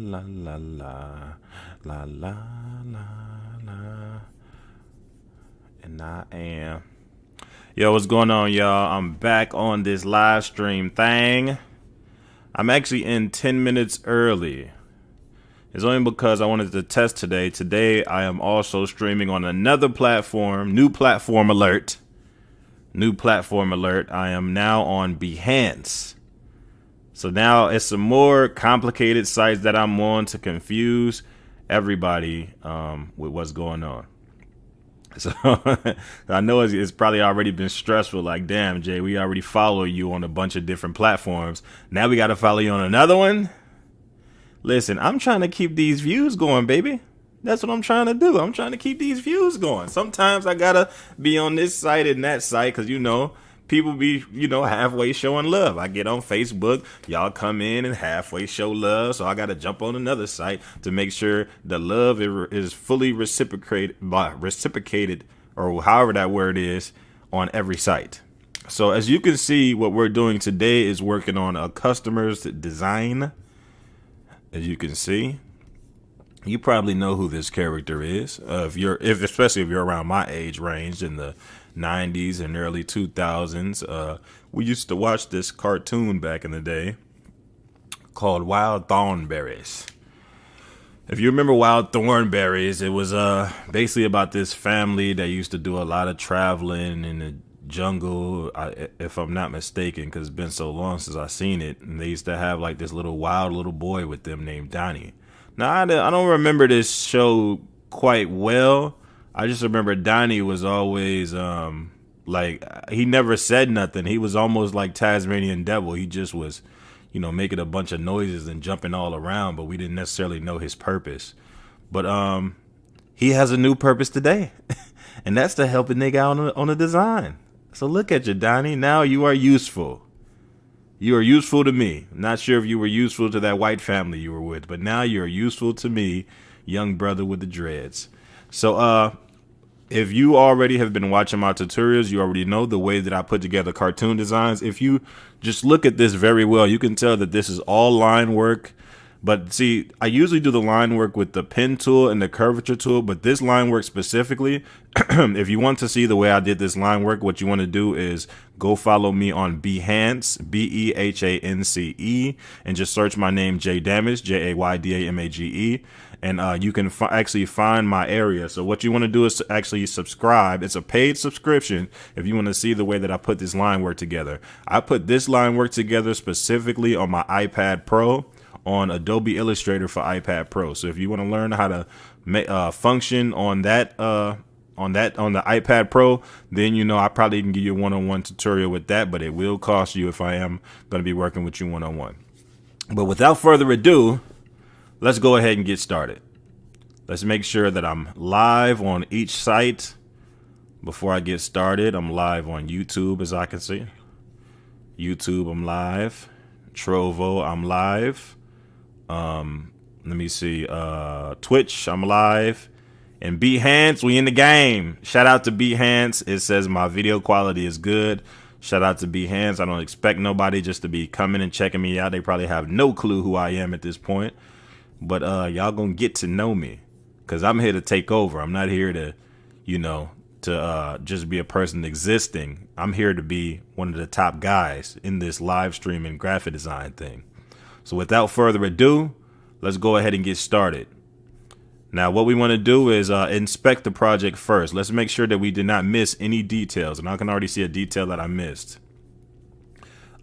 la la la la la la la. And I am. Yo, what's going on, y'all? I'm back on this live stream thing. I'm actually in 10 minutes early. It's only because I wanted to test today. Today, I am also streaming on another platform. New platform alert. New platform alert. I am now on Behance. So now it's some more complicated sites that I'm on to confuse everybody with what's going on. So I know it's probably already been stressful. Like, damn, Jay, we already follow you on a bunch of different platforms. Now we got to follow you on another one. Listen, I'm trying to keep these views going, baby. That's what I'm trying to do. I'm trying to keep these views going. Sometimes I got to be on this site and that site because, people be, halfway showing love. I get on Facebook, y'all come in and halfway show love. So I got to jump on another site to make sure the love is fully reciprocated, or however that word is, on every site. So as you can see, what we're doing today is working on a customer's design. As you can see, you probably know who this character is. Especially if you're around my age range in the 90s and early 2000s. We used to watch this cartoon back in the day called Wild Thornberries. If you remember Wild Thornberries, it was basically about this family that used to do a lot of traveling in the jungle, if I'm not mistaken, because it's been so long since I've seen it. And they used to have like this wild little boy with them named Donnie. Now, I don't remember this show quite well. I just remember Donnie was always he never said nothing. He was almost like Tasmanian Devil. He just was, making a bunch of noises and jumping all around, but we didn't necessarily know his purpose. But he has a new purpose today, and that's to help a nigga out on a design. So look at you, Donnie. Now you are useful. You are useful to me. Not sure if you were useful to that white family you were with, but now you're useful to me, young brother with the dreads. So if you already have been watching my tutorials, you already know the way that I put together cartoon designs. If you just look at this very well, you can tell that this is all line work. But see, I usually do the line work with the pen tool and the curvature tool, but this line work specifically, if you want to see the way I did this line work, what you want to do is go follow me on Behance, Behance, and just search my name, J Damage, Jaydamage. And you can actually find my area. So what you want to do is to actually subscribe. It's a paid subscription if you want to see the way that I put this line work together. I put this line work together specifically on my iPad Pro, on Adobe Illustrator for iPad Pro. So if you want to learn how to function on that on the iPad Pro, then I probably can give you a one-on-one tutorial with that, but it will cost you if I am going to be working with you one-on-one. But without further ado, let's go ahead and get started. Let's make sure that I'm live on each site. Before I get started, I'm live on YouTube, as I can see. YouTube, I'm live. Trovo, I'm live. Let me see. Twitch, I'm live. And Behance, we in the game. Shout out to Behance. It says my video quality is good. Shout out to Behance. I don't expect nobody just to be coming and checking me out. They probably have no clue who I am at this point. But y'all gonna get to know me, because I'm here to take over. I'm not here to, just be a person existing. I'm here to be one of the top guys in this live stream and graphic design thing. So without further ado, let's go ahead and get started. Now, what we want to do is inspect the project first. Let's make sure that we did not miss any details. And I can already see a detail that I missed.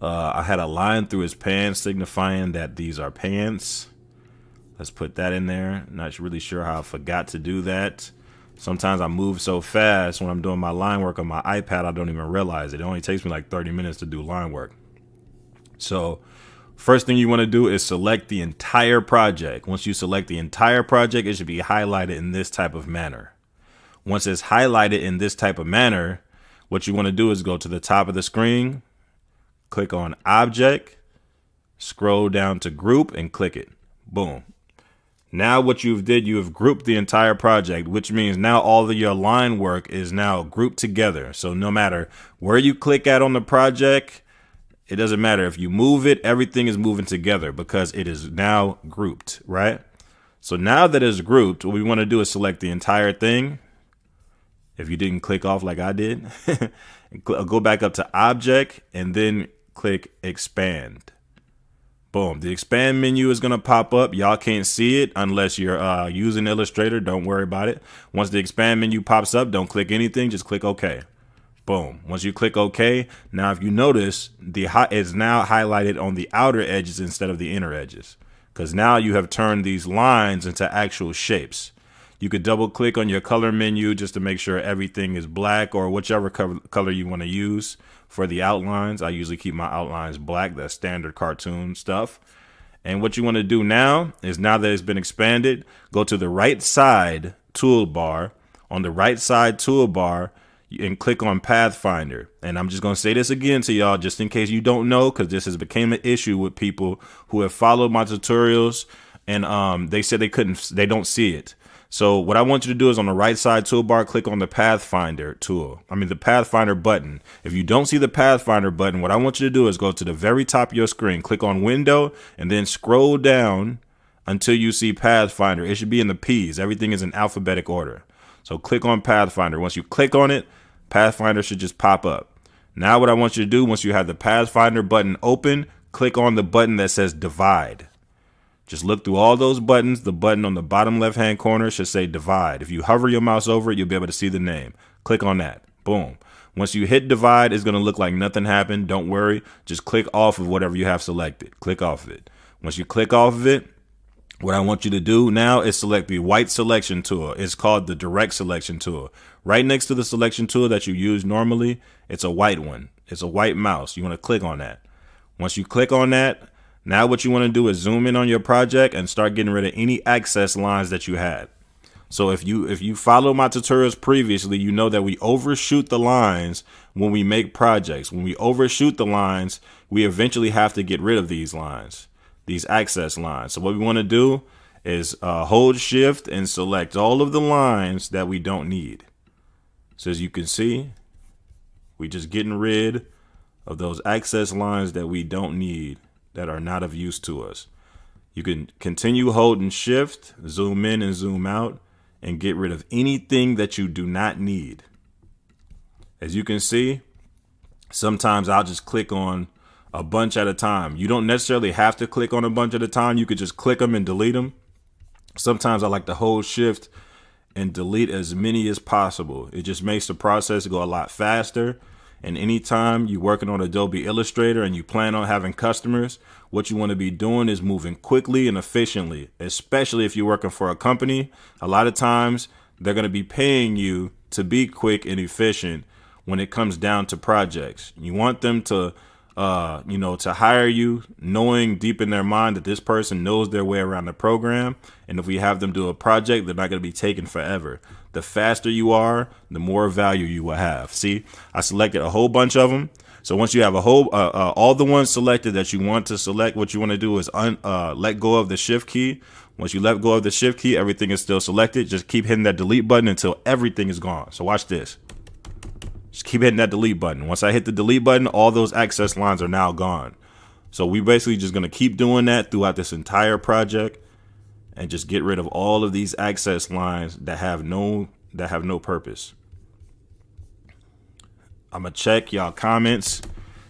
I had a line through his pants signifying that these are pants. Let's put that in there. Not really sure how I forgot to do that. Sometimes I move so fast when I'm doing my line work on my iPad, I don't even realize it. It only takes me like 30 minutes to do line work. So first thing you want to do is select the entire project. Once you select the entire project, it should be highlighted in this type of manner. Once it's highlighted in this type of manner, what you want to do is go to the top of the screen, click on Object, scroll down to Group, and click it. Boom. Now what you have grouped the entire project, which means now all of your line work is now grouped together. So no matter where you click at on the project, it doesn't matter. If you move it, everything is moving together because it is now grouped, right? So now that it's grouped, what we want to do is select the entire thing. If you didn't click off like I did, go back up to Object and then click Expand. Boom. The expand menu is going to pop up. Y'all can't see it unless you're using Illustrator. Don't worry about it. Once the expand menu pops up, don't click anything. Just click OK. Boom. Once you click OK, now if you notice, it's now highlighted on the outer edges instead of the inner edges, because now you have turned these lines into actual shapes. You could double click on your color menu just to make sure everything is black, or whichever color you want to use for the outlines. I usually keep my outlines black. That's standard cartoon stuff. And what you want to do now is, now that it's been expanded, go to the right side toolbar. On the right side toolbar, and click on Pathfinder. And I'm just going to say this again to y'all, just in case you don't know, because this has become an issue with people who have followed my tutorials, and they said they don't see it. So what I want you to do is, on the right side toolbar, click on the Pathfinder tool. The Pathfinder button. If you don't see the Pathfinder button, what I want you to do is go to the very top of your screen, click on Window, and then scroll down until you see Pathfinder. It should be in the P's. Everything is in alphabetic order. So click on Pathfinder. Once you click on it, Pathfinder should just pop up. Now what I want you to do, once you have the Pathfinder button open, click on the button that says Divide. Just look through all those buttons. The button on the bottom left-hand corner should say Divide. If you hover your mouse over it, you'll be able to see the name. Click on that. Boom. Once you hit Divide, it's going to look like nothing happened. Don't worry. Just click off of whatever you have selected. Click off of it. Once you click off of it, what I want you to do now is select the white selection tool. It's called the direct selection tool. Right next to the selection tool that you use normally, it's a white one. It's a white mouse. You want to click on that. Once you click on that, now what you want to do is zoom in on your project and start getting rid of any access lines that you had. So if you follow my tutorials previously, you know that we overshoot the lines when we make projects. When we overshoot the lines, we eventually have to get rid of these lines, these access lines. So what we want to do is hold shift and select all of the lines that we don't need. So as you can see, we're just getting rid of those access lines that we don't need, that are not of use to us. You can continue holding shift, zoom in and zoom out, and get rid of anything that you do not need. As you can see, sometimes I'll just click on a bunch at a time. You don't necessarily have to click on a bunch at a time. You could just click them and delete them. Sometimes I like to hold shift and delete as many as possible. It just makes the process go a lot faster. And anytime you're working on Adobe Illustrator and you plan on having customers, what you want to be doing is moving quickly and efficiently, especially if you're working for a company. A lot of times they're going to be paying you to be quick and efficient when it comes down to projects. You want them to, to hire you knowing deep in their mind that this person knows their way around the program. And if we have them do a project, they're not going to be taken forever. The faster you are, the more value you will have. See, I selected a whole bunch of them. So once you have a whole, all the ones selected that you want to select, what you want to do is let go of the shift key. Once you let go of the shift key, everything is still selected. Just keep hitting that delete button until everything is gone. So watch this. Just keep hitting that delete button. Once I hit the delete button, all those access lines are now gone. So we basically just going to keep doing that throughout this entire project and just get rid of all of these access lines that have no purpose. I'm going to check y'all comments,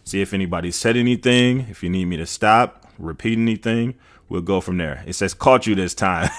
see if anybody said anything. If you need me to stop, repeat anything, we'll go from there. It says, caught you this time.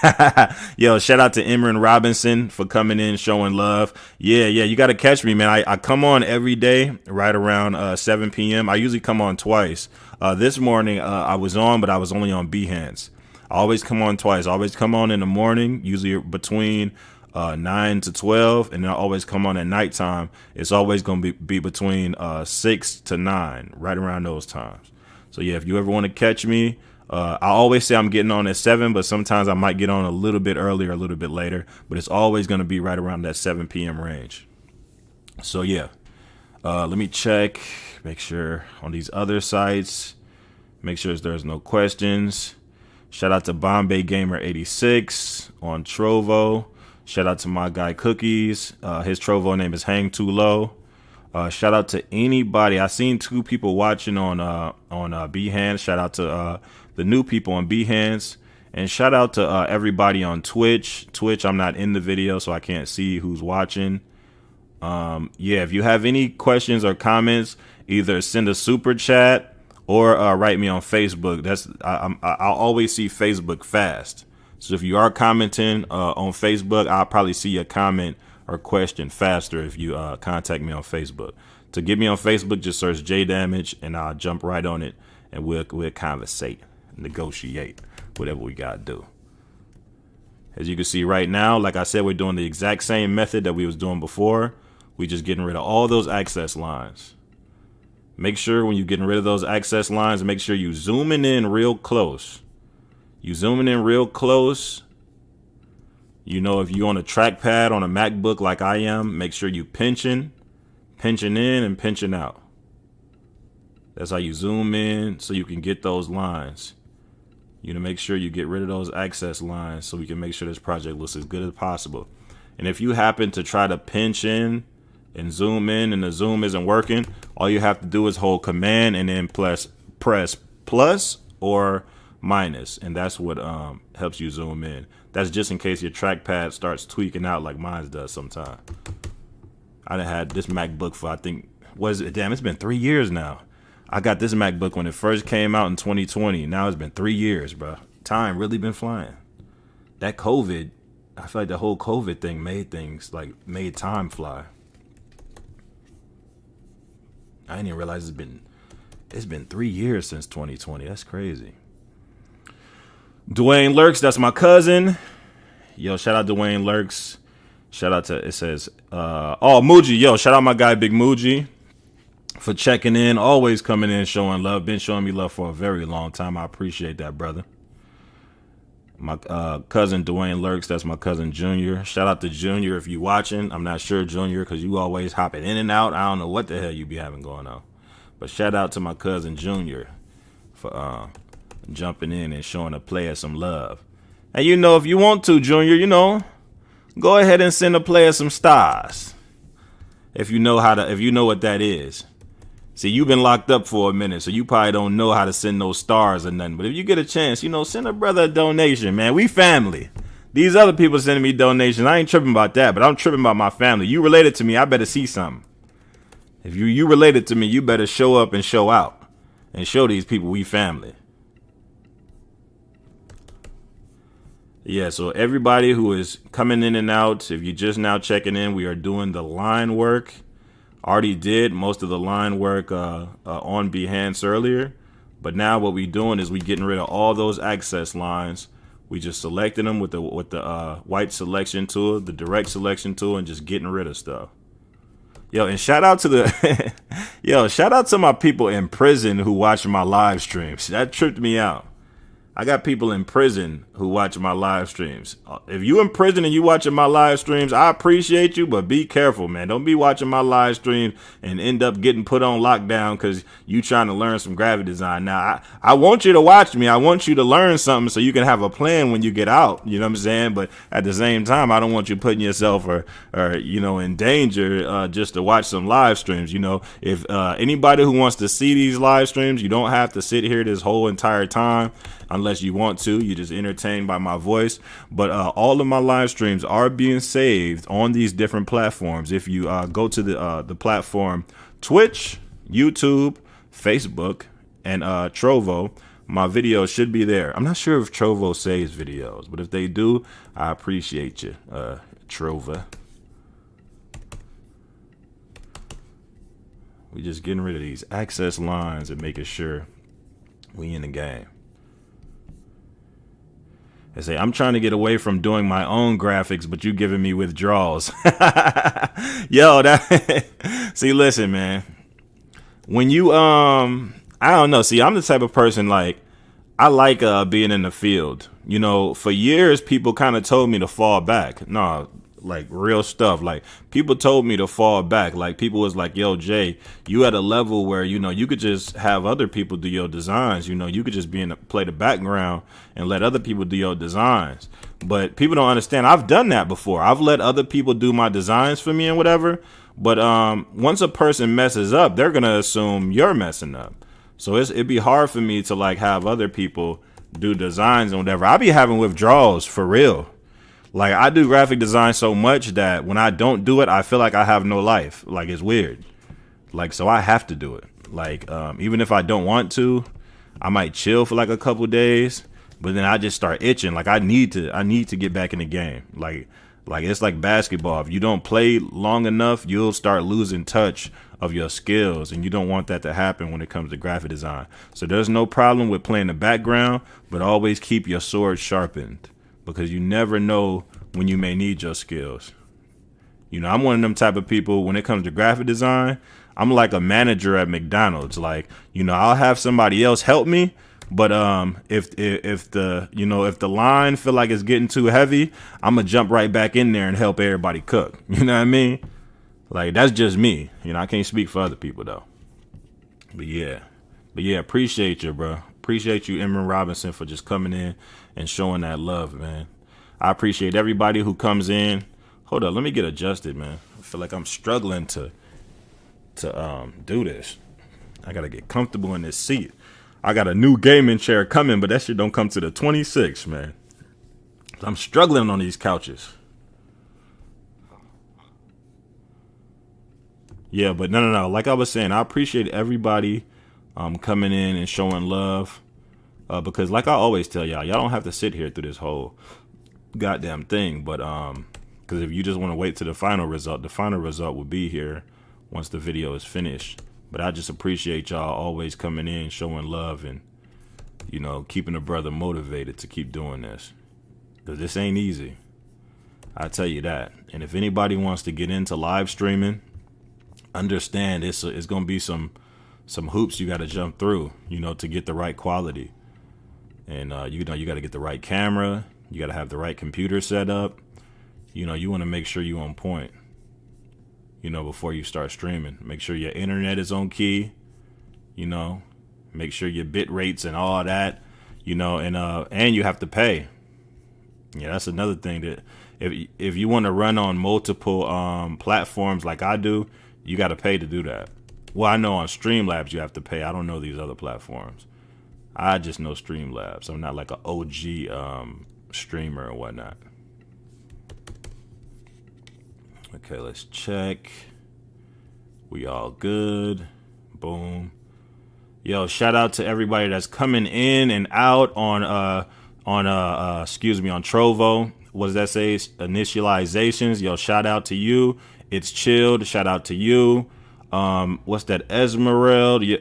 Yo, shout out to Emran Robinson for coming in, showing love. Yeah, you got to catch me, man. I come on every day right around 7 p.m. I usually come on twice. This morning I was on, but I was only on Behance. I always come on twice. I always come on in the morning, usually between 9 to 12, and then I always come on at nighttime. It's always going to be between 6 to 9, right around those times. So yeah, if you ever want to catch me, I always say I'm getting on at 7, but sometimes I might get on a little bit earlier, a little bit later, but it's always going to be right around that 7 p.m. range. So yeah, let me check, make sure on these other sites, make sure there's no questions. Shout out to Bombay Gamer 86 on Trovo. Shout out to my guy Cookies. His Trovo name is Hang Too Low. Shout out to anybody. I seen 2 people watching on Behance. Shout out to the new people on Behance, and shout out to everybody on Twitch. I'm not in the video, so I can't see who's watching. Yeah, if you have any questions or comments, either send a super chat or write me on Facebook. I'll always see Facebook fast. So if you are commenting on Facebook, I'll probably see a comment or question faster if you contact me on Facebook. To get me on Facebook, just search J Damage and I'll jump right on it and we'll conversate, negotiate, whatever we gotta do. As you can see right now, like I said, we're doing the exact same method that we was doing before. We just getting rid of all those access lines. Make sure when you're getting rid of those access lines, make sure you zooming in real close. You zooming in real close. You know, if you're on a trackpad on a MacBook like I am, make sure you pinching in and pinching out. That's how you zoom in so you can get those lines. You know, make sure you get rid of those access lines so we can make sure this project looks as good as possible. And if you happen to try to pinch in and zoom in and the zoom isn't working, all you have to do is hold Command and then press plus or minus, and that's what helps you zoom in. That's just in case your trackpad starts tweaking out like mine does sometimes. I done had this MacBook for, I think, damn, it's been 3 years now. I got this MacBook when it first came out in 2020. Now it's been 3 years, bro. Time really been flying. That COVID, I feel like the whole COVID thing made time fly. I didn't even realize it's been 3 years since 2020. That's crazy. Dwayne Lurks, that's my cousin. Yo, shout out Dwayne Lurks. Shout out to, it says, Muji. Yo, shout out my guy, Big Muji, for checking in. Always coming in, showing love. Been showing me love for a very long time. I appreciate that, brother. My cousin, Dwayne Lurks, that's my cousin, Junior. Shout out to Junior if you watching. I'm not sure, Junior, because you always hopping in and out. I don't know what the hell you be having going on. But shout out to my cousin, Junior, for jumping in and showing a player some love. And you know, if you want to, Junior, you know, go ahead and send a player some stars. If you know what that is. See, you've been locked up for a minute, so you probably don't know how to send those stars or nothing. But if you get a chance, you know, send a brother a donation, man. We family. These other people sending me donations, I ain't tripping about that, but I'm tripping about my family. You related to me, I better see something. If you related to me, you better show up and show out and show these people we family. Yeah, so everybody who is coming in and out, if you're just now checking in, we are doing the line work. Already did most of the line work on Behance earlier. But now what we're doing is we getting rid of all those access lines. We just selecting them with the white selection tool, the direct selection tool, and just getting rid of stuff. Yo, and shout out to shout out to my people in prison who watch my live streams. That tripped me out. I got people in prison who watch my live streams. If you in prison and you watching my live streams, I appreciate you, but be careful, man. Don't be watching my live stream and end up getting put on lockdown because you trying to learn some graphic design. Now, I want you to watch me. I want you to learn something so you can have a plan when you get out. You know what I'm saying? But at the same time, I don't want you putting yourself or in danger just to watch some live streams. You know, if anybody who wants to see these live streams, you don't have to sit here this whole entire time. Unless you want to, you're just entertained by my voice. But all of my live streams are being saved on these different platforms. If you go to the platform Twitch, YouTube, Facebook, and Trovo, my videos should be there. I'm not sure if Trovo saves videos, but if they do, I appreciate you, Trovo. We just getting rid of these access lines and making sure we in the game. I say, I'm trying to get away from doing my own graphics, but you giving me withdrawals. Yo, see, listen, man. When you, I don't know. See, I'm the type of person, like, I like being in the field. You know, for years, people kind of told me to fall back. No, like real stuff. Like people told me to fall back. Like people was like, yo, Jay, you at a level where, you know, you could just have other people do your designs. You know, you could just play the background and let other people do your designs. But people don't understand. I've done that before. I've let other people do my designs for me and whatever. But once a person messes up, they're gonna assume you're messing up. So it'd be hard for me to like have other people do designs and whatever. I be having withdrawals for real. Like I do graphic design so much that when I don't do it, I feel like I have no life. Like it's weird. Like so I have to do it. Like even if I don't want to, I might chill for like a couple days, but then I just start itching. Like I need to get back in the game. Like it's like basketball. If you don't play long enough, you'll start losing touch of your skills, and you don't want that to happen when it comes to graphic design. So there's no problem with playing the background, but always keep your sword sharpened because you never know when you may need your skills. You know, I'm one of them type of people when it comes to graphic design. I'm like a manager at McDonald's. Like, you know, I'll have somebody else help me, but if the line feel like it's getting too heavy, I'm gonna jump right back in there and help everybody cook. You know what I mean? Like that's just me. You know, I can't speak for other people though. But yeah, appreciate you, bro. Appreciate you, Emma Robinson, for just coming in and showing that love, man. I appreciate everybody who comes in. Hold up, let me get adjusted, man. I feel like I'm struggling to do this. I gotta get comfortable in this seat. I got a new gaming chair coming, but that shit don't come to the 26th, man. I'm struggling on these couches. Yeah, but no. Like I was saying, I appreciate everybody coming in and showing love. Because like I always tell y'all don't have to sit here through this whole goddamn thing. But because if you just want to wait to the final result will be here once the video is finished. But I just appreciate y'all always coming in, showing love, and, you know, keeping a brother motivated to keep doing this. Because this ain't easy. I tell you that. And if anybody wants to get into live streaming, understand it's going to be some hoops you got to jump through, you know, to get the right quality. And, you got to get the right camera. You got to have the right computer set up. You know, you want to make sure you're on point, you know, before you start streaming. Make sure your internet is on key, you know, make sure your bit rates and all that, you know, and you have to pay. Yeah, that's another thing that if you want to run on multiple platforms like I do, you got to pay to do that. Well, I know on Streamlabs you have to pay. I don't know these other platforms. I just know Streamlabs. I'm not like an OG streamer or whatnot. Okay, let's check. We all good. Boom. Yo, shout out to everybody that's coming in and out on Trovo. What does that say? Initializations. Yo, shout out to you. It's chilled. Shout out to you. What's that? Esmeralda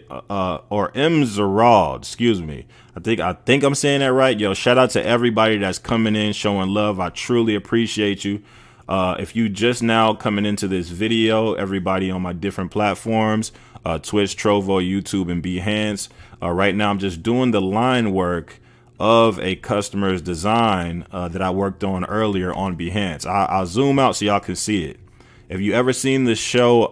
or Emzerald. Excuse me. I think I'm saying that right. Yo, shout out to everybody that's coming in, showing love. I truly appreciate you. If you just now coming into this video, everybody on my different platforms, Twitch, Trovo, YouTube, and Behance. Right now, I'm just doing the line work of a customer's design that I worked on earlier on Behance. I'll zoom out so y'all can see it. If you ever seen the show,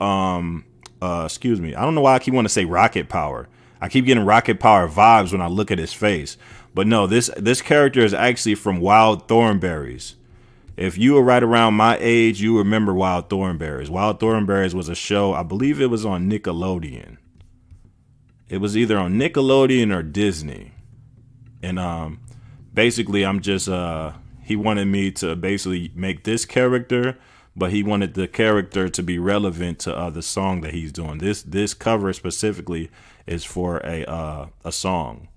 excuse me, I don't know why I keep wanting to say Rocket Power. I keep getting Rocket Power vibes when I look at his face. But no, this character is actually from Wild Thornberrys. If you were right around my age, you remember Wild Thornberrys. Wild Thornberrys was a show, I believe it was on Nickelodeon. It was either on Nickelodeon or Disney. And basically, I'm just, he wanted me to basically make this character, but he wanted the character to be relevant to the song that he's doing. This cover specifically is for a song.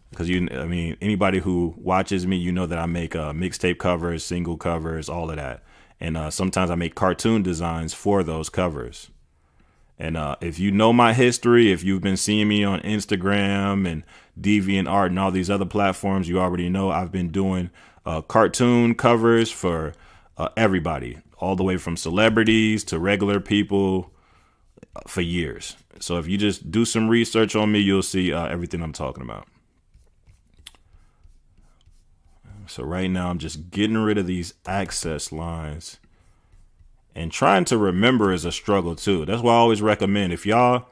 Because anybody who watches me, you know that I make mixtape covers, single covers, all of that. And sometimes I make cartoon designs for those covers. And if you know my history, if you've been seeing me on Instagram and DeviantArt and all these other platforms, you already know I've been doing cartoon covers for everybody, all the way from celebrities to regular people for years. So if you just do some research on me, you'll see everything I'm talking about. So right now I'm just getting rid of these access lines, and trying to remember is a struggle too. That's why I always recommend, if y'all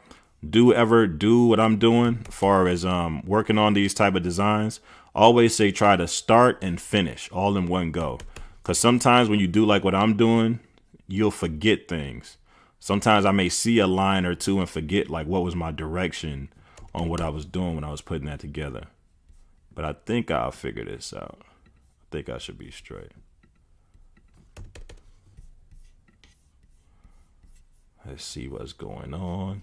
do ever do what I'm doing as far as working on these type of designs, always say try to start and finish all in one go. Because sometimes when you do like what I'm doing, you'll forget things. Sometimes I may see a line or two and forget like what was my direction on what I was doing when I was putting that together. But I think I'll figure this out. I think I should be straight. Let's see what's going on.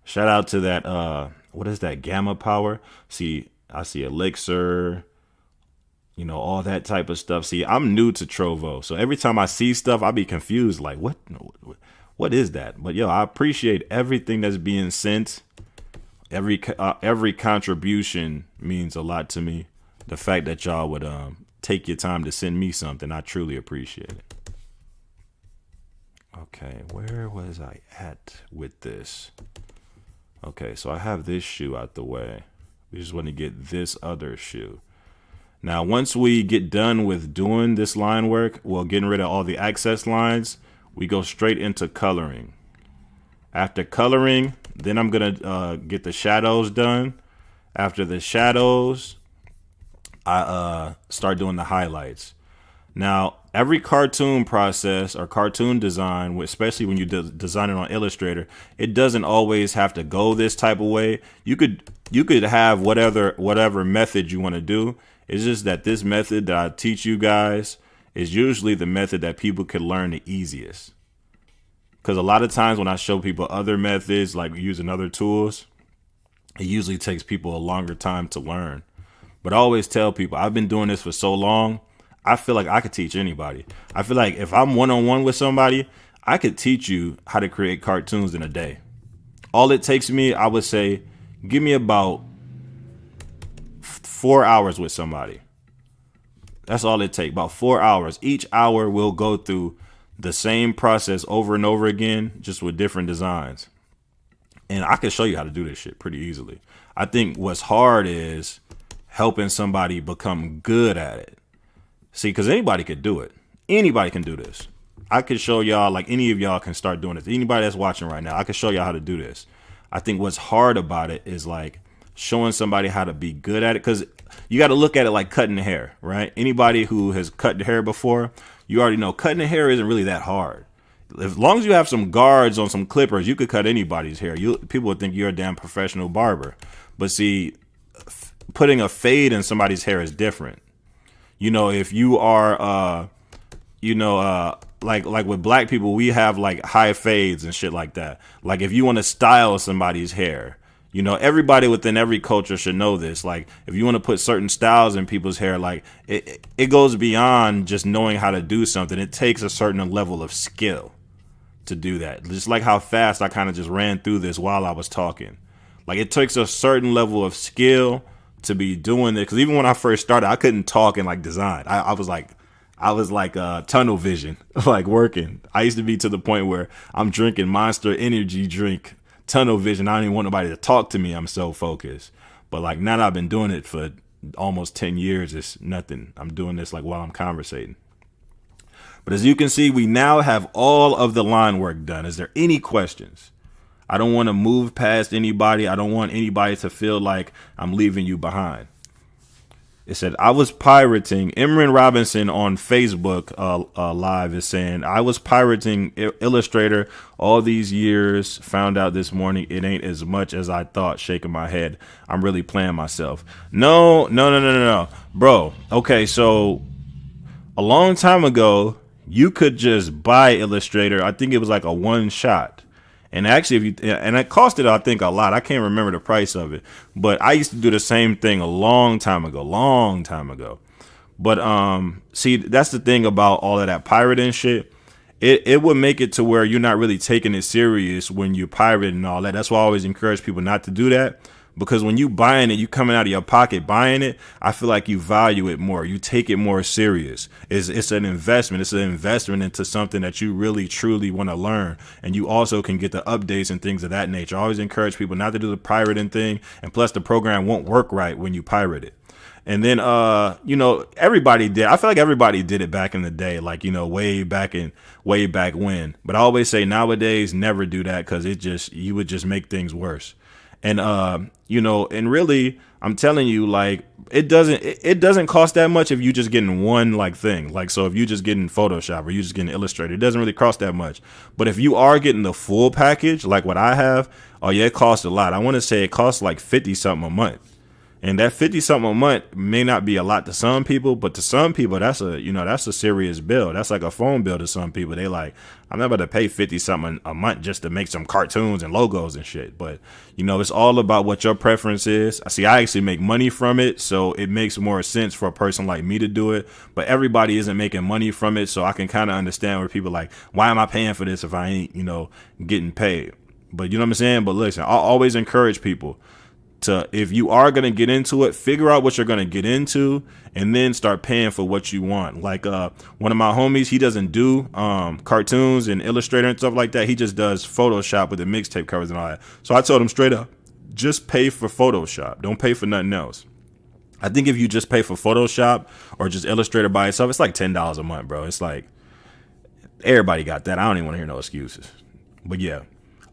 Shout out to that what is that, gamma power? See, I see elixir, all that type of stuff. See, I'm new to Trovo, so every time I see stuff, I be confused like what is that? But yo, I appreciate everything that's being sent. Every contribution means a lot to me. The fact that y'all would take your time to send me something, I truly appreciate it. Okay, where was I at with this? Okay, so I have this shoe out the way. We just want to get this other shoe. Now, once we get done with doing this line work, well, getting rid of all the access lines, we go straight into coloring. After coloring, then I'm going to get the shadows done. After the shadows, I start doing the highlights. Now, every cartoon process or cartoon design, especially when you design it on Illustrator, it doesn't always have to go this type of way. You could have whatever method you want to do. It's just that this method that I teach you guys is usually the method that people can learn the easiest. Because a lot of times when I show people other methods, like using other tools, it usually takes people a longer time to learn. But I always tell people, I've been doing this for so long, I feel like I could teach anybody. I feel like if I'm one-on-one with somebody, I could teach you how to create cartoons in a day. All it takes me, I would say, give me about 4 hours with somebody. That's all it takes, about 4 hours. Each hour we'll go through the same process over and over again, just with different designs. And I can show you how to do this shit pretty easily. I think what's hard is helping somebody become good at it. See, because anybody could do it. Anybody can do this. I could show y'all, like any of y'all can start doing this. Anybody that's watching right now, I can show y'all how to do this. I think what's hard about it is like showing somebody how to be good at it. Because you got to look at it like cutting hair, right? Anybody who has cut hair before, you already know cutting hair isn't really that hard. As long as you have some guards on some clippers, you could cut anybody's hair. People would think you're a damn professional barber. But see, putting a fade in somebody's hair is different. If you are, like with black people, we have like high fades and shit like that. Like if you want to style somebody's hair, everybody within every culture should know this. Like if you want to put certain styles in people's hair, like it goes beyond just knowing how to do something. It takes a certain level of skill to do that. Just like how fast I kind of just ran through this while I was talking. Like it takes a certain level of skill to be doing this, because even when I first started, I couldn't talk and like design. I was like tunnel vision, like working. I used to be to the point where I'm drinking Monster Energy drink, tunnel vision. I don't even want nobody to talk to me. I'm so focused. But like now that I've been doing it for almost 10 years, it's nothing. I'm doing this like while I'm conversating. But as you can see, we now have all of the line work done. Is there any questions? I don't want to move past anybody. I don't want anybody to feel like I'm leaving you behind. It said, I was pirating. Imran Robinson on Facebook Live is saying, I was pirating Illustrator all these years. Found out this morning it ain't as much as I thought. Shaking my head. I'm really playing myself. No. Bro, okay, so a long time ago, you could just buy Illustrator. I think it was like a one shot. And actually, and it costed, I think, a lot. I can't remember the price of it, but I used to do the same thing a long time ago. But see, that's the thing about all of that pirating shit. It would make it to where you're not really taking it serious when you pirate and all that. That's why I always encourage people not to do that. Because when you buying it, you coming out of your pocket buying it, I feel like you value it more. You take it more serious. It's an investment. It's an investment into something that you really, truly want to learn. And you also can get the updates and things of that nature. I always encourage people not to do the pirating thing. And plus, the program won't work right when you pirate it. And then, everybody did. I feel like everybody did it back in the day, like, way back when. But I always say nowadays, never do that because you would just make things worse. And, and really, I'm telling you, like, it doesn't cost that much if you just getting one like thing. Like, so if you just getting Photoshop or you just getting Illustrator, it doesn't really cost that much. But if you are getting the full package, like what I have, oh yeah, it costs a lot. I want to say it costs like 50 something a month. And that 50 something a month may not be a lot to some people, but to some people, that's a serious bill. That's like a phone bill to some people. They like, I'm not about to pay 50 something a month just to make some cartoons and logos and shit. But, it's all about what your preference is. I actually make money from it, so it makes more sense for a person like me to do it. But everybody isn't making money from it, so I can kind of understand where people like, why am I paying for this if I ain't, getting paid? But you know what I'm saying? But listen, I'll always encourage people to, if you are going to get into it, figure out what you're going to get into and then start paying for what you want. Like one of my homies, he doesn't do cartoons and Illustrator and stuff like that. He just does Photoshop with the mixtape covers and all that. So I told him straight up, just pay for Photoshop. Don't pay for nothing else. I think if you just pay for Photoshop or just Illustrator by itself, it's like $10 a month, bro. It's like, everybody got that. I don't even want to hear no excuses. But yeah.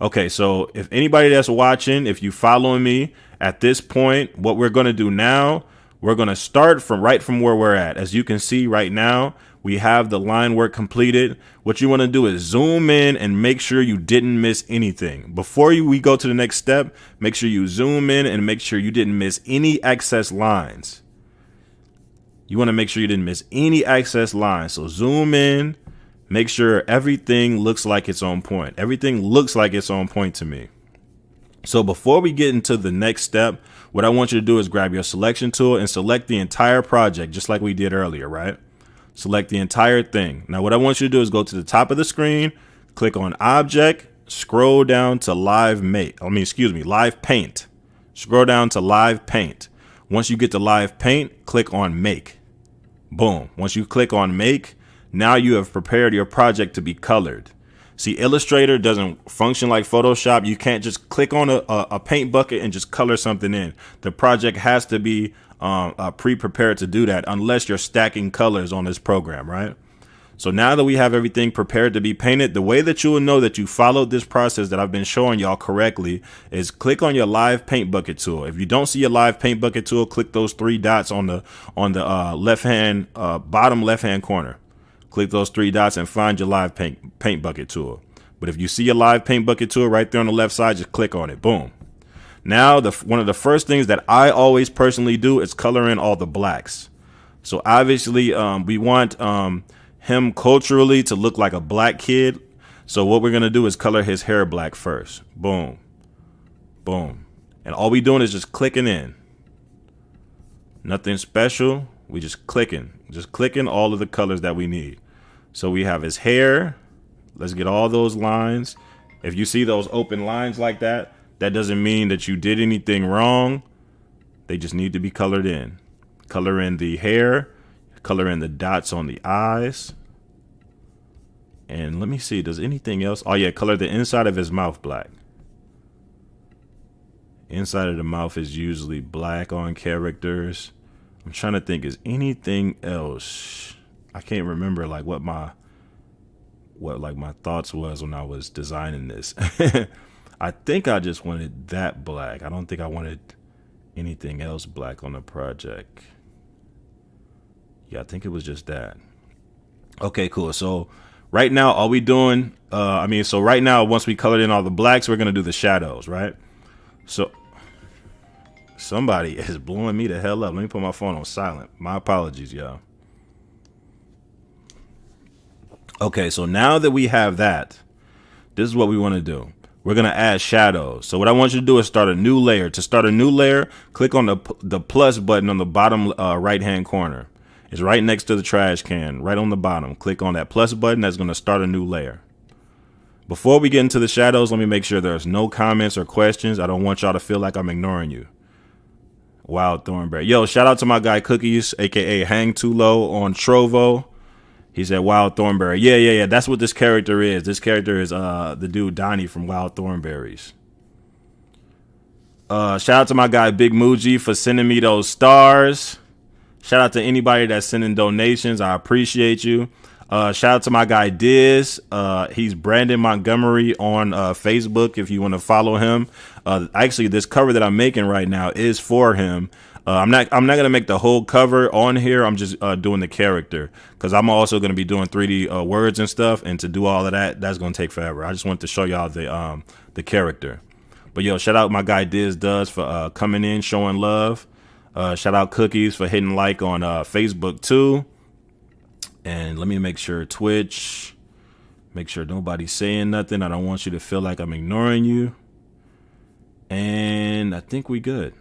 Okay, so if anybody that's watching, if you following me at this point, what we're going to do now, we're going to start from where we're at. As you can see right now, we have the line work completed. What you want to do is zoom in and make sure you didn't miss anything. Before we go to the next step, make sure you zoom in and make sure you didn't miss any excess lines. You want to make sure you didn't miss any excess lines. So zoom in. Make sure everything looks like it's on point. Everything looks like it's on point to me. So before we get into the next step, what I want you to do is grab your selection tool and select the entire project, just like we did earlier, right? Select the entire thing. Now, what I want you to do is go to the top of the screen, click on Object, scroll down to Live Paint. Scroll down to Live Paint. Once you get to Live Paint, click on Make. Boom. Once you click on Make, now you have prepared your project to be colored. See, Illustrator doesn't function like Photoshop. You can't just click on a paint bucket and just color something in. The project has to be pre-prepared to do that unless you're stacking colors on this program, right? So now that we have everything prepared to be painted, the way that you will know that you followed this process that I've been showing y'all correctly is click on your Live Paint Bucket tool. If you don't see your Live Paint Bucket tool, click those three dots on the bottom left-hand corner. Click those three dots and find your Live Paint Bucket tool. But if you see your Live Paint Bucket tool right there on the left side, just click on it. Boom. Now, one of the first things that I always personally do is color in all the blacks. So obviously, we want him culturally to look like a black kid. So what we're going to do is color his hair black first. Boom. Boom. And all we doing is just clicking in. Nothing special. We just clicking all of the colors that we need. So we have his hair. Let's get all those lines. If you see those open lines like that, that doesn't mean that you did anything wrong. They just need to be colored in. Color in the hair, color in the dots on the eyes. And let me see, does anything else? Oh yeah, color the inside of his mouth black. Inside of the mouth is usually black on characters. I'm trying to think, is anything else? I can't remember like what my thoughts was when I was designing this. I think I just wanted that black. I don't think I wanted anything else black on the project. Yeah, I think it was just that. Okay, cool. So right now, all we doing, right now, once we colored in all the blacks, we're going to do the shadows, right? So somebody is blowing me the hell up. Let me put my phone on silent. My apologies, y'all. Okay, so now that we have that, this is what we want to do. We're going to add shadows. So what I want you to do is start a new layer. To start a new layer, click on the plus button on the bottom right-hand corner. It's right next to the trash can, right on the bottom. Click on that plus button. That's going to start a new layer. Before we get into the shadows, let me make sure there's no comments or questions. I don't want y'all to feel like I'm ignoring you. Wild Thornberry. Yo, shout out to my guy Cookies, a.k.a. Hang Too Low on Trovo. He said Wild Thornberry. Yeah. That's what this character is. This character is the dude Donnie from Wild Thornberries. Shout out to my guy Big Muji for sending me those stars. Shout out to anybody that's sending donations. I appreciate you. Shout out to my guy Diz. He's Brandon Montgomery on Facebook if you want to follow him. Actually, this cover that I'm making right now is for him. I'm not gonna make the whole cover on here. I'm just doing the character because I'm also gonna be doing 3D words and stuff. And to do all of that, that's gonna take forever. I just want to show y'all the character. But yo, shout out my guy Diz Does for coming in, showing love. Shout out Cookies for hitting like on Facebook too. And let me make sure Twitch, make sure nobody's saying nothing. I don't want you to feel like I'm ignoring you. And I think we good.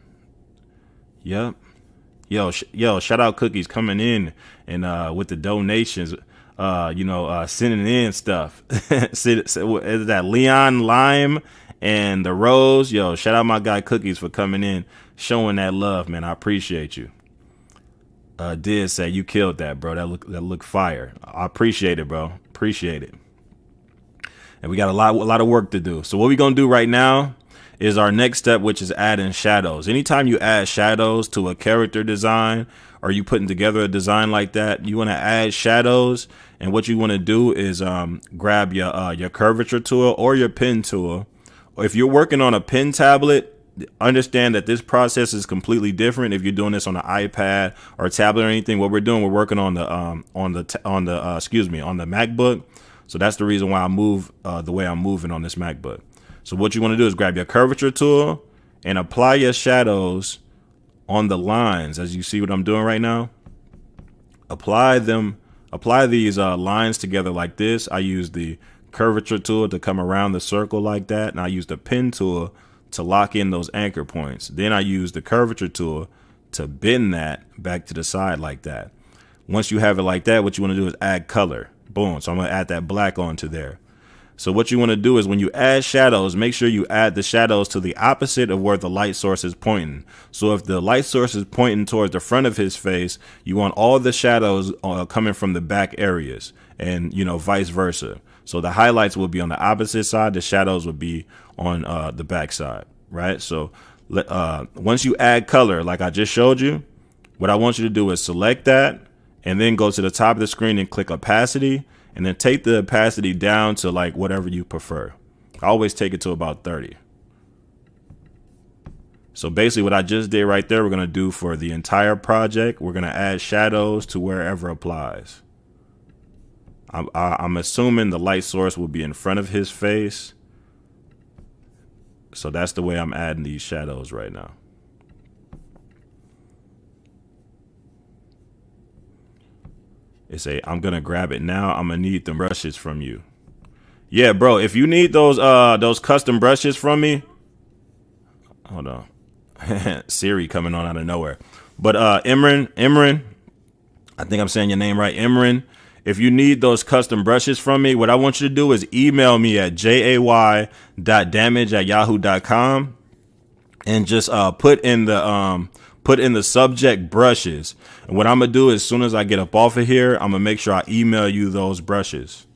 Yep. Yo, shout out Cookies coming in and with the donations, sending in stuff. Is that Leon Lime and the Rose? Yo, shout out my guy Cookies for coming in, showing that love, man. I appreciate you. Did say you killed that, bro. That look fire. I appreciate it, bro. Appreciate it. And we got a lot of work to do. So what we gonna do right now is our next step, which is adding shadows. Anytime you add shadows to a character design or you putting together a design like that, you want to add shadows. And what you want to do is grab your curvature tool or your pen tool. Or if you're working on a pen tablet, understand that this process is completely different. If you're doing this on an iPad or a tablet or anything, what we're doing, we're working on the MacBook. So that's the reason why I move the way I'm moving on this MacBook. So what you want to do is grab your curvature tool and apply your shadows on the lines. As you see what I'm doing right now, apply these lines together like this. I use the curvature tool to come around the circle like that. And I use the pen tool to lock in those anchor points. Then I use the curvature tool to bend that back to the side like that. Once you have it like that, what you want to do is add color. Boom. So I'm going to add that black onto there. So what you want to do is when you add shadows, make sure you add the shadows to the opposite of where the light source is pointing. So if the light source is pointing towards the front of his face, you want all the shadows coming from the back areas and, vice versa. So the highlights will be on the opposite side. The shadows will be on the back side. Right. So once you add color, like I just showed you, what I want you to do is select that and then go to the top of the screen and click opacity. And then take the opacity down to like whatever you prefer. I always take it to about 30. So basically what I just did right there, we're going to do for the entire project. We're going to add shadows to wherever applies. I'm assuming the light source will be in front of his face. So that's the way I'm adding these shadows right now. It say, I'm going to grab it now. I'm going to need the brushes from you. Yeah, bro, if you need those custom brushes from me. Hold on. Siri coming on out of nowhere. But Imran, I think I'm saying your name right. Imran, if you need those custom brushes from me, what I want you to do is email me at jay.damage@yahoo.com and just put in the subject brushes. And what I'm going to do as soon as I get up off of here, I'm going to make sure I email you those brushes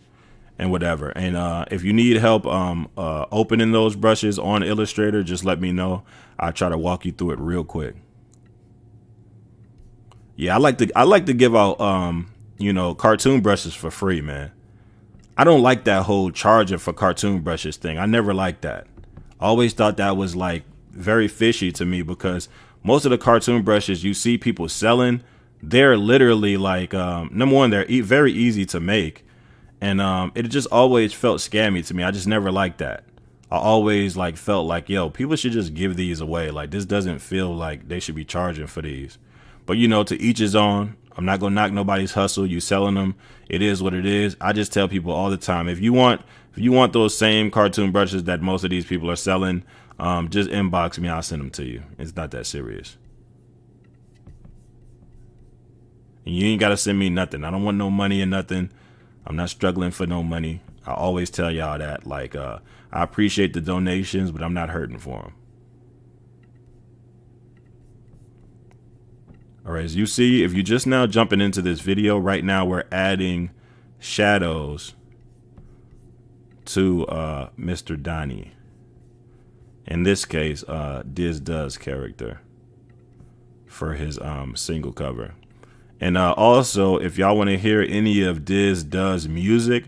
and whatever. And if you need help opening those brushes on Illustrator, just let me know. I'll try to walk you through it real quick. Yeah, I like to give out cartoon brushes for free, man. I don't like that whole charging for cartoon brushes thing. I never liked that. I always thought that was like very fishy to me because most of the cartoon brushes you see people selling, they're literally like, number one, they're very easy to make. And it just always felt scammy to me. I just never liked that. I always felt like, yo, people should just give these away. Like, this doesn't feel like they should be charging for these. But, to each his own. I'm not going to knock nobody's hustle. You selling them. It is what it is. I just tell people all the time, if you want those same cartoon brushes that most of these people are selling, just inbox me. I'll send them to you. It's not that serious. And you ain't got to send me nothing. I don't want no money or nothing. I'm not struggling for no money. I always tell y'all that. I appreciate the donations, but I'm not hurting for them. All right, as you see, if you're just now jumping into this video, right now we're adding shadows to Mr. Donnie. In this case, Diz Does character for his single cover. And also, if y'all want to hear any of Diz Does music,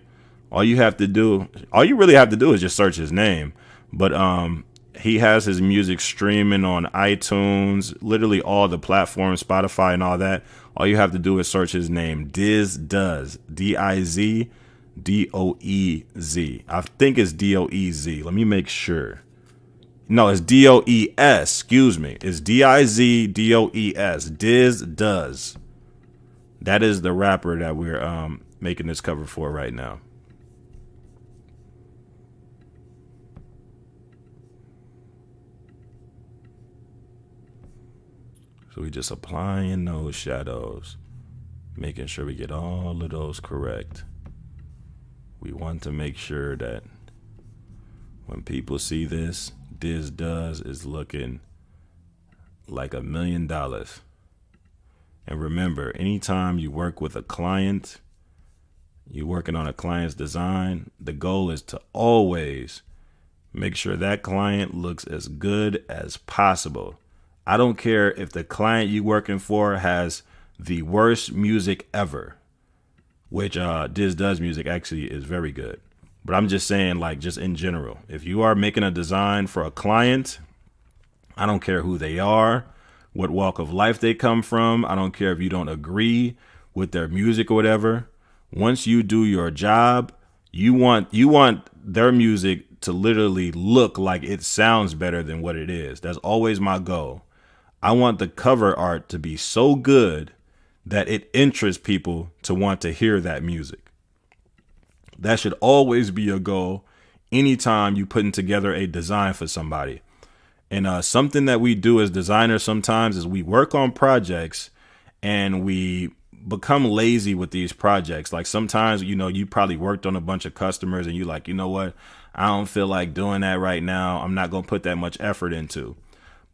all you really have to do is just search his name. But he has his music streaming on iTunes, literally all the platforms, Spotify and all that. All you have to do is search his name, Diz Does, DIZ DOEZ. I think it's DOEZ. Let me make sure. No, it's DOES. Excuse me. It's DIZDOES. Diz Does. That is the rapper that we're making this cover for right now. So we just applying those shadows, making sure we get all of those correct. We want to make sure that when people see this, Diz Does is looking like $1,000,000. And remember, anytime you work with a client, you're working on a client's design, the goal is to always make sure that client looks as good as possible. I don't care if the client you're working for has the worst music ever, which Diz Does music actually is very good. But I'm just saying, like, just in general, if you are making a design for a client, I don't care who they are, what walk of life they come from. I don't care if you don't agree with their music or whatever. Once you do your job, you want their music to literally look like it sounds better than what it is. That's always my goal. I want the cover art to be so good that it interests people to want to hear that music. That should always be a goal anytime you putting together a design for somebody. And something that we do as designers sometimes is we work on projects and we become lazy with these projects. Like sometimes, you probably worked on a bunch of customers and you like, you know what? I don't feel like doing that right now. I'm not going to put that much effort into.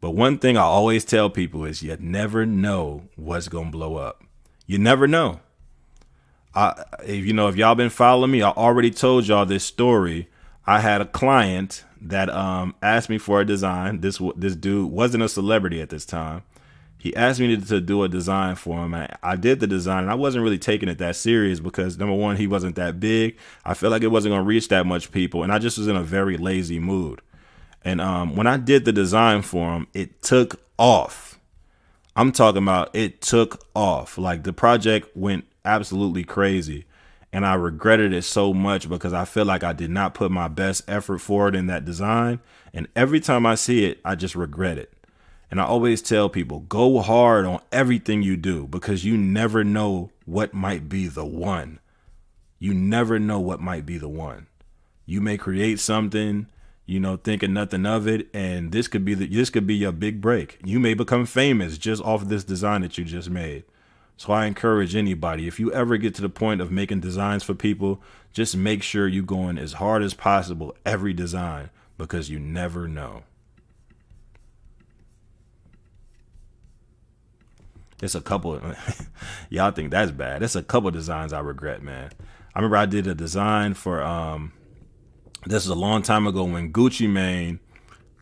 But one thing I always tell people is you never know what's going to blow up. You never know. If y'all been following me, I already told y'all this story. I had a client that asked me for a design. This dude wasn't a celebrity at this time. He asked me to do a design for him. I did the design, and I wasn't really taking it that serious because, number one, he wasn't that big. I felt like it wasn't going to reach that much people, and I just was in a very lazy mood. And when I did the design for him, it took off. I'm talking about it took off. Like the project went absolutely crazy. And I regretted it so much because I feel like I did not put my best effort forward in that design. And every time I see it, I just regret it. And I always tell people, go hard on everything you do because you never know what might be the one. You never know what might be the one. You may create something, thinking nothing of it, and this could be your big break. You may become famous just off of this design that you just made. So I encourage anybody, if you ever get to the point of making designs for people, just make sure you're going as hard as possible every design because you never know. It's a couple. Y'all think that's bad. It's a couple designs I regret, man. I remember I did a design for this is a long time ago when Gucci Mane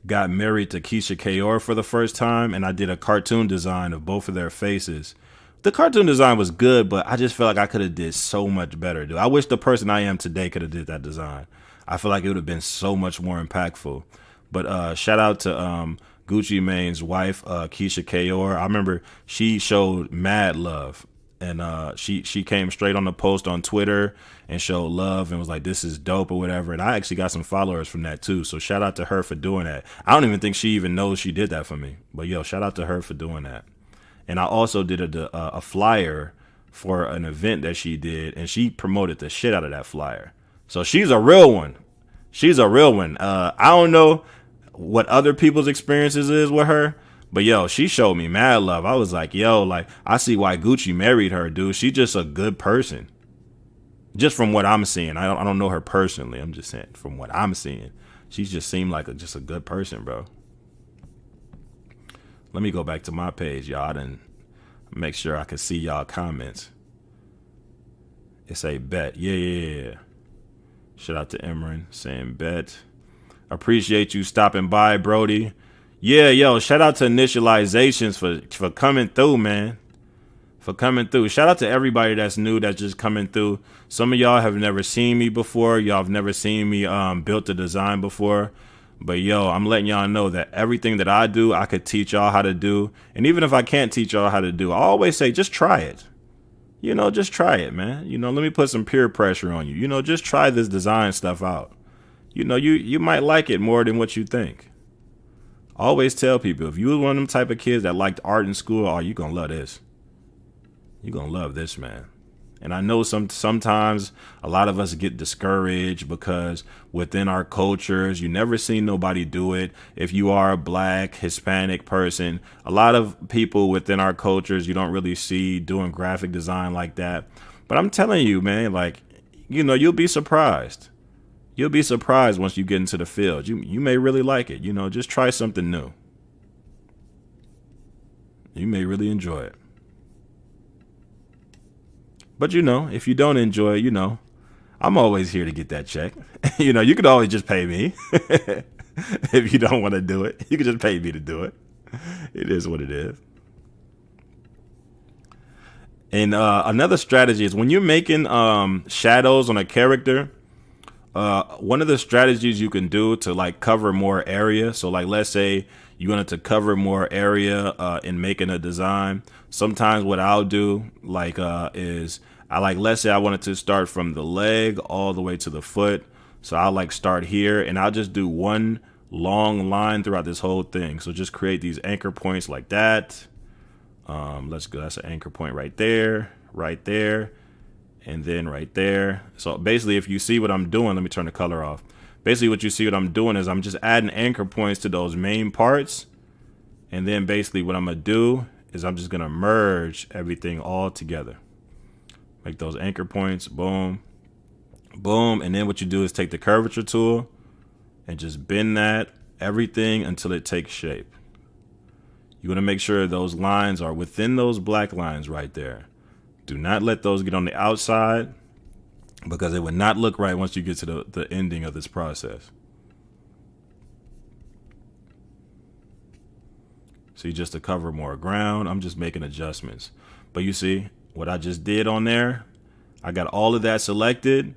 got married to Keisha Kayor for the first time, and I did a cartoon design of both of their faces. The cartoon design was good, but I just felt like I could have did so much better, dude. I wish the person I am today could have did that design. I feel like it would have been so much more impactful. But shout out to Gucci Mane's wife, Keisha Kayor. I remember she showed mad love. And she came straight on the post on Twitter and showed love and was like, this is dope or whatever. And I actually got some followers from that too. So shout out to her for doing that. I don't even think she even knows she did that for me. But shout out to her for doing that. And I also did a flyer for an event that she did, and she promoted the shit out of that flyer. So she's a real one. She's a real one. I don't know what other people's experiences is with her, but she showed me mad love. I was like, I see why Gucci married her, dude. She's just a good person. Just from what I'm seeing. I don't know her personally. I'm just saying from what I'm seeing. She just seemed like just a good person, bro. Let me go back to my page, y'all, and make sure I can see y'all comments. It say bet. Yeah. Shout out to Emran saying bet. Appreciate you stopping by, Brody. Yeah, shout out to Initializations for coming through, man. for coming through. Shout out to everybody that's new, that's just coming through. Some of y'all have never seen me before. Y'all have never seen me built a design before. But yo, I'm letting y'all know that everything that I do, I could teach y'all how to do. And even if I can't teach y'all how to do, I always say, just try it. Just try it, man. Let me put some peer pressure on you. Just try this design stuff out. You might like it more than what you think. I always tell people, if you was one of them type of kids that liked art in school, oh, you gonna love this. You're going to love this, man. And I know sometimes a lot of us get discouraged because within our cultures, you never see nobody do it. If you are a Black, Hispanic person, a lot of people within our cultures, you don't really see doing graphic design like that. But I'm telling you, man, like, you'll be surprised. You'll be surprised once you get into the field. You may really like it. Just try something new. You may really enjoy it. But if you don't enjoy it, I'm always here to get that check. You could always just pay me. If you don't want to do it, you could just pay me to do it. It is what it is. And another strategy is when you're making shadows on a character, one of the strategies you can do to like cover more area. So like, let's say you wanted to cover more area in making a design. Sometimes what I'll do is let's say I wanted to start from the leg all the way to the foot. So I'll start here and I'll just do one long line throughout this whole thing. So just create these anchor points like that. Let's go. That's an anchor point right there, and then right there. So basically, if you see what I'm doing, let me turn the color off. Basically, what you see what I'm doing is I'm just adding anchor points to those main parts. And then basically what I'm going to do is I'm just going to merge everything all together. Make those anchor points, boom, boom. And then what you do is take the curvature tool and just bend that everything until it takes shape. You want to make sure those lines are within those black lines right there. Do not let those get on the outside because it would not look right once you get to the ending of this process. See, just to cover more ground, I'm just making adjustments. But you see what I just did on there? I got all of that selected.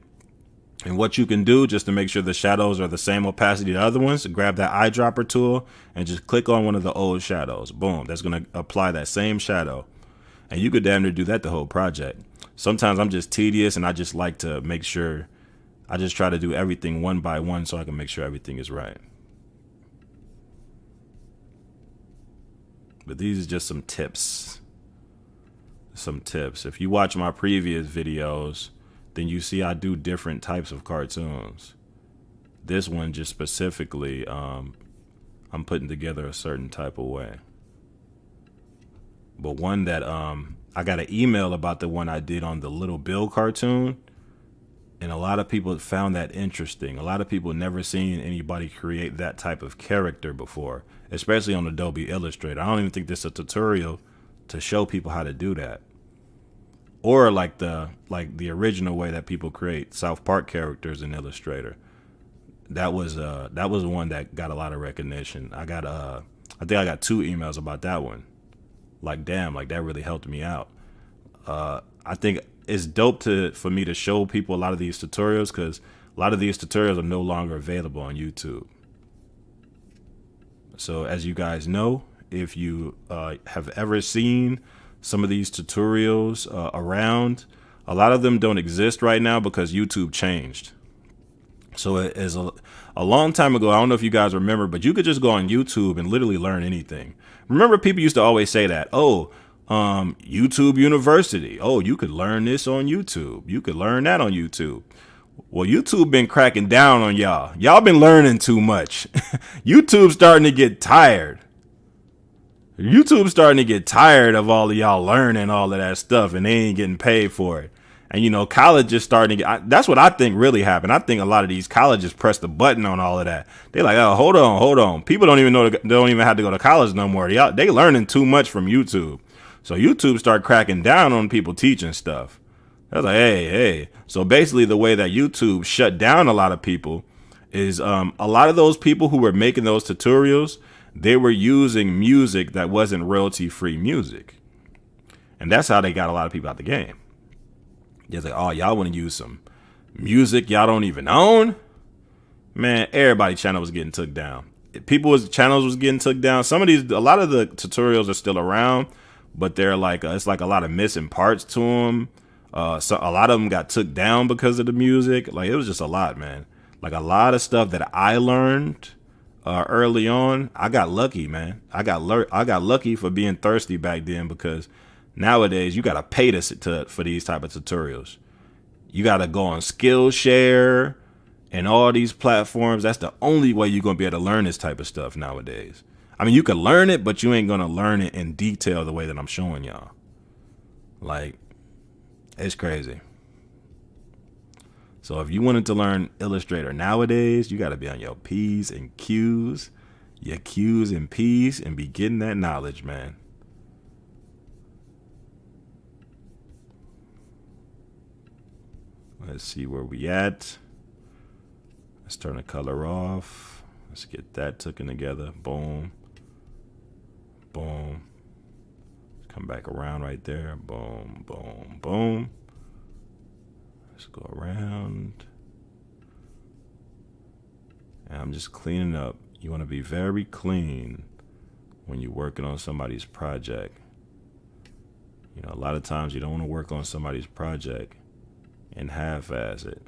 And what you can do just to make sure the shadows are the same opacity as the other ones, grab that eyedropper tool and just click on one of the old shadows. Boom, that's going to apply that same shadow. And you could damn near do that the whole project. Sometimes I'm just tedious and I just like to make sure, I just try to do everything one by one so I can make sure everything is right. But these are just some tips. If you watch my previous videos, then you see I do different types of cartoons. This one just specifically, I'm putting together a certain type of way. But one that I got an email about the one I did on the Little Bill cartoon, and a lot of people found that interesting. A lot of people never seen anybody create that type of character before, especially on Adobe Illustrator. I don't even think there's a tutorial to show people how to do that. Or like the original way that people create South Park characters in Illustrator. That was one that got a lot of recognition. I think I got 2 emails about that one. Like, damn, like that really helped me out. I think it's dope for me to show people a lot of these tutorials because a lot of these tutorials are no longer available on YouTube. So as you guys know, if you have ever seen some of these tutorials around, a lot of them don't exist right now because YouTube changed. So it is a long time ago. I don't know if you guys remember, but you could just go on YouTube and literally learn anything. Remember, people used to always say that, YouTube University. Oh, you could learn this on YouTube. You could learn that on YouTube. Well, YouTube been cracking down on y'all. Y'all been learning too much. YouTube's starting to get tired. YouTube's starting to get tired of all of y'all learning all of that stuff and they ain't getting paid for it. And, college is starting to get, that's what I think really happened. I think a lot of these colleges pressed the button on all of that. They're like, oh, hold on. People don't even have to go to college no more. They learning too much from YouTube. So YouTube start cracking down on people teaching stuff. I was like, hey. So basically the way that YouTube shut down a lot of people is a lot of those people who were making those tutorials, they were using music that wasn't royalty-free music. And that's how they got a lot of people out the game. They're like, oh, y'all want to use some music y'all don't even own? Man, everybody's channel was getting took down. People's channels was getting took down. A lot of the tutorials are still around, but they're like, it's like a lot of missing parts to them. So a lot of them got took down because of the music. Like, it was just a lot, man. Like, a lot of stuff that I learned early on, I got lucky, man. I got lucky for being thirsty back then, because nowadays you got to pay for these type of tutorials. You got to go on Skillshare and all these platforms. That's the only way you're going to be able to learn this type of stuff nowadays. I mean, you can learn it, but you ain't going to learn it in detail the way that I'm showing y'all. Like, it's crazy. So if you wanted to learn Illustrator nowadays, you got to be on your P's and Q's, your Q's and P's, and be getting that knowledge, man. Let's see where we at. Let's turn the color off. Let's get that taken together. Boom. Boom. Come back around right there. Boom, boom, boom. Let's go around. And I'm just cleaning up. You want to be very clean when you're working on somebody's project. You know, a lot of times you don't want to work on somebody's project and half-ass it.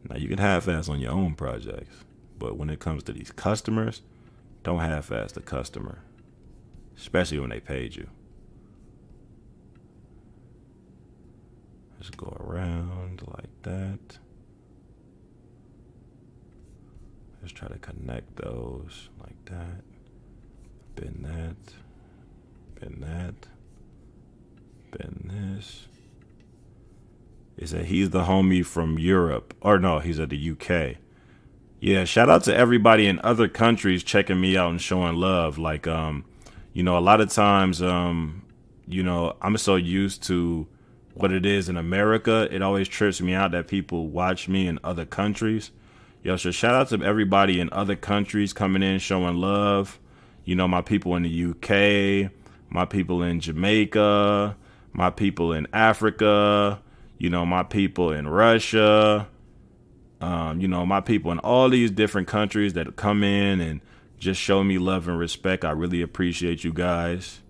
Now, you can half-ass on your own projects, but when it comes to these customers, don't half-ass the customer, especially when they paid you. Just go around like that. Just try to connect those like that. Bend that. Bend that. Bend this. He said he's the homie from Europe. Or no, he's at the UK. Yeah, shout out to everybody in other countries checking me out and showing love. Like, you know, a lot of times, you know, I'm so used to what it is in America. It always trips me out that people watch me in other countries. Yo, so shout out to everybody in other countries coming in, showing love. You know, my people in the UK, my people in Jamaica, my people in Africa, you know, my people in Russia, you know, my people in all these different countries that come in and just show me love and respect. I really appreciate you guys.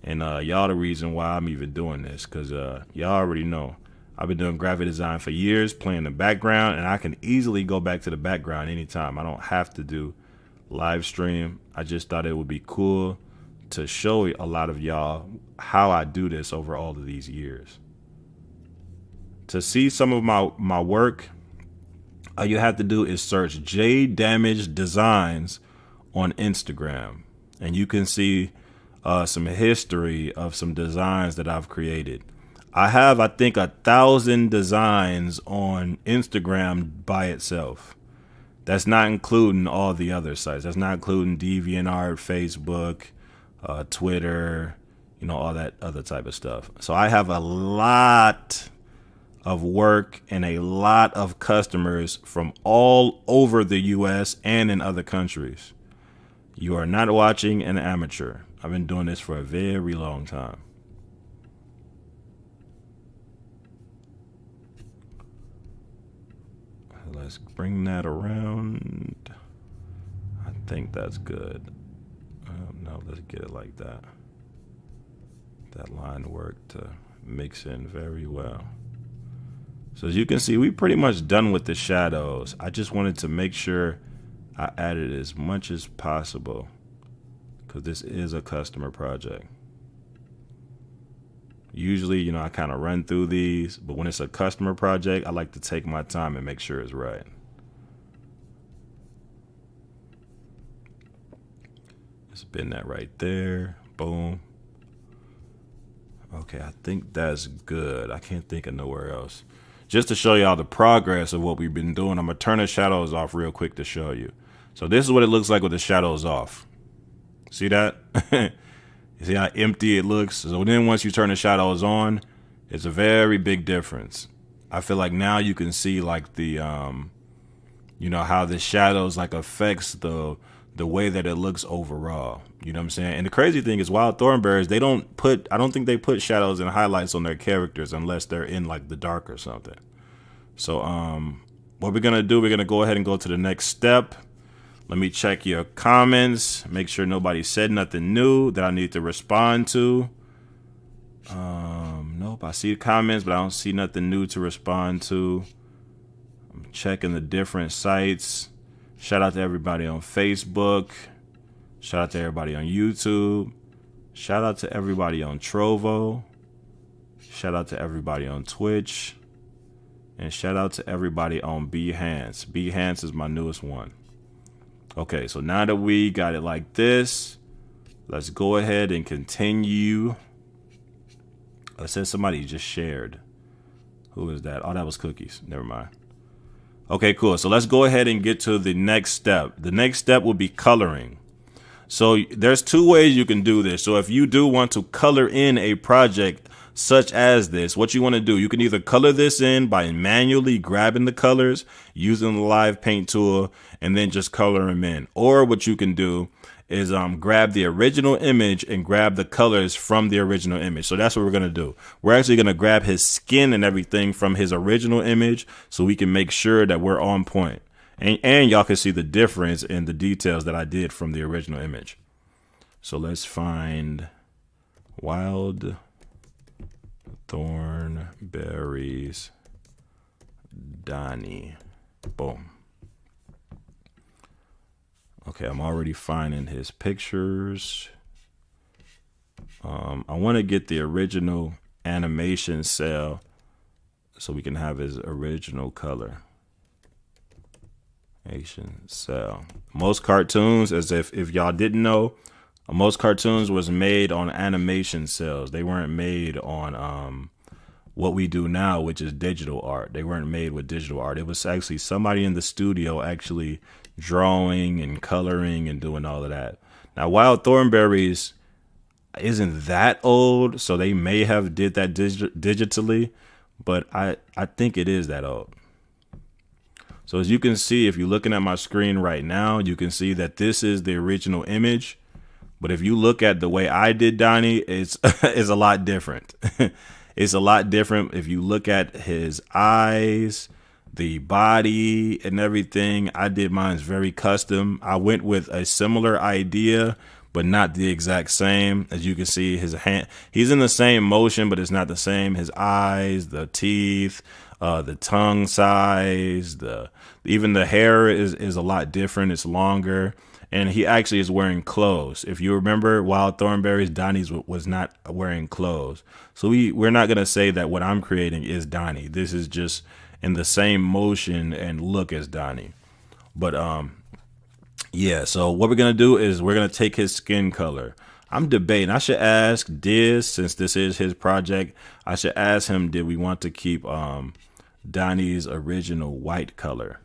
And y'all the reason why I'm even doing this, because y'all already know I've been doing graphic design for years, playing the background, and I can easily go back to the background anytime. I don't have to do live stream. I just thought it would be cool to show a lot of y'all how I do this over all of these years. To see some of my work, all you have to do is search J Damage Designs on Instagram, and you can see some history of some designs that I've created. I have, I think, 1,000 designs on Instagram by itself. That's not including all the other sites. That's not including DeviantArt, Facebook, Twitter, you know, all that other type of stuff. So I have a lot of work and a lot of customers from all over the US and in other countries. You are not watching an amateur. I've been doing this for a very long time. Let's bring that around. I think that's good. No, let's get it like that. That line worked to mix in very well. So as you can see, we pretty much done with the shadows. I just wanted to make sure I added as much as possible, because this is a customer project. Usually, you know, I kind of run through these, but when it's a customer project, I like to take my time and make sure it's right. Just bend that right there. Boom. Okay, I think that's good. I can't think of nowhere else. Just to show y'all the progress of what we've been doing, I'm going to turn the shadows off real quick to show you. So this is what it looks like with the shadows off. See that? You see how empty it looks? So then once you turn the shadows on, it's a very big difference. I feel like now you can see like the, you know, how the shadows like affects the the way that it looks overall. You know what I'm saying? And the crazy thing is Wild Thornberrys, they don't put, I don't think they put shadows and highlights on their characters unless they're in like the dark or something. So what we're gonna do, we're gonna go ahead and go to the next step. Let me check your comments, make sure nobody said nothing new that I need to respond to. Nope, I see the comments, but I don't see nothing new to respond to. I'm checking the different sites. Shout out to everybody on Facebook. Shout out to everybody on YouTube. Shout out to everybody on Trovo. Shout out to everybody on Twitch. And shout out to everybody on Behance. Behance is my newest one. Okay, so now that we got it like this, let's go ahead and continue. It says somebody just shared. Who is that? Oh, that was Cookies. Never mind. Okay, cool. So let's go ahead and get to the next step. The next step will be coloring. So there's two ways you can do this. So if you do want to color in a project such as this, what you want to do, you can either color this in by manually grabbing the colors using the live paint tool and then just color them in. Or what you can do is grab the original image and grab the colors from the original image. So that's what we're going to do. We're actually going to grab his skin and everything from his original image so we can make sure that we're on point. And y'all can see the difference in the details that I did from the original image. So let's find Wild Thornberrys Donnie. Boom. Okay, I'm already finding his pictures. I want to get the original animation cell so we can have his original color. Animation cell. Most cartoons, as if y'all didn't know, most cartoons was made on animation cells. They weren't made on what we do now, which is digital art. They weren't made with digital art. It was actually somebody in the studio actually drawing and coloring and doing all of that. Now, Wild Thornberrys isn't that old, so they may have did that digitally, but I think it is that old. So as you can see, if you're looking at my screen right now, you can see that this is the original image. But if you look at the way I did Donnie, it's a lot different. It's a lot different. If you look at his eyes, the body and everything, I did mine's very custom. I went with a similar idea, but not the exact same. As you can see, his hand, he's in the same motion, but it's not the same. His eyes, the teeth, the tongue size, even the hair is a lot different. It's longer. And he actually is wearing clothes. If you remember, Wild Thornberrys, Donnie's was not wearing clothes. So we're not going to say that what I'm creating is Donnie. This is just in the same motion and look as Donnie. But yeah, so what we're going to do is we're going to take his skin color. I'm debating. I should ask Diz, since this is his project, I should ask him, did we want to keep Donnie's original white color?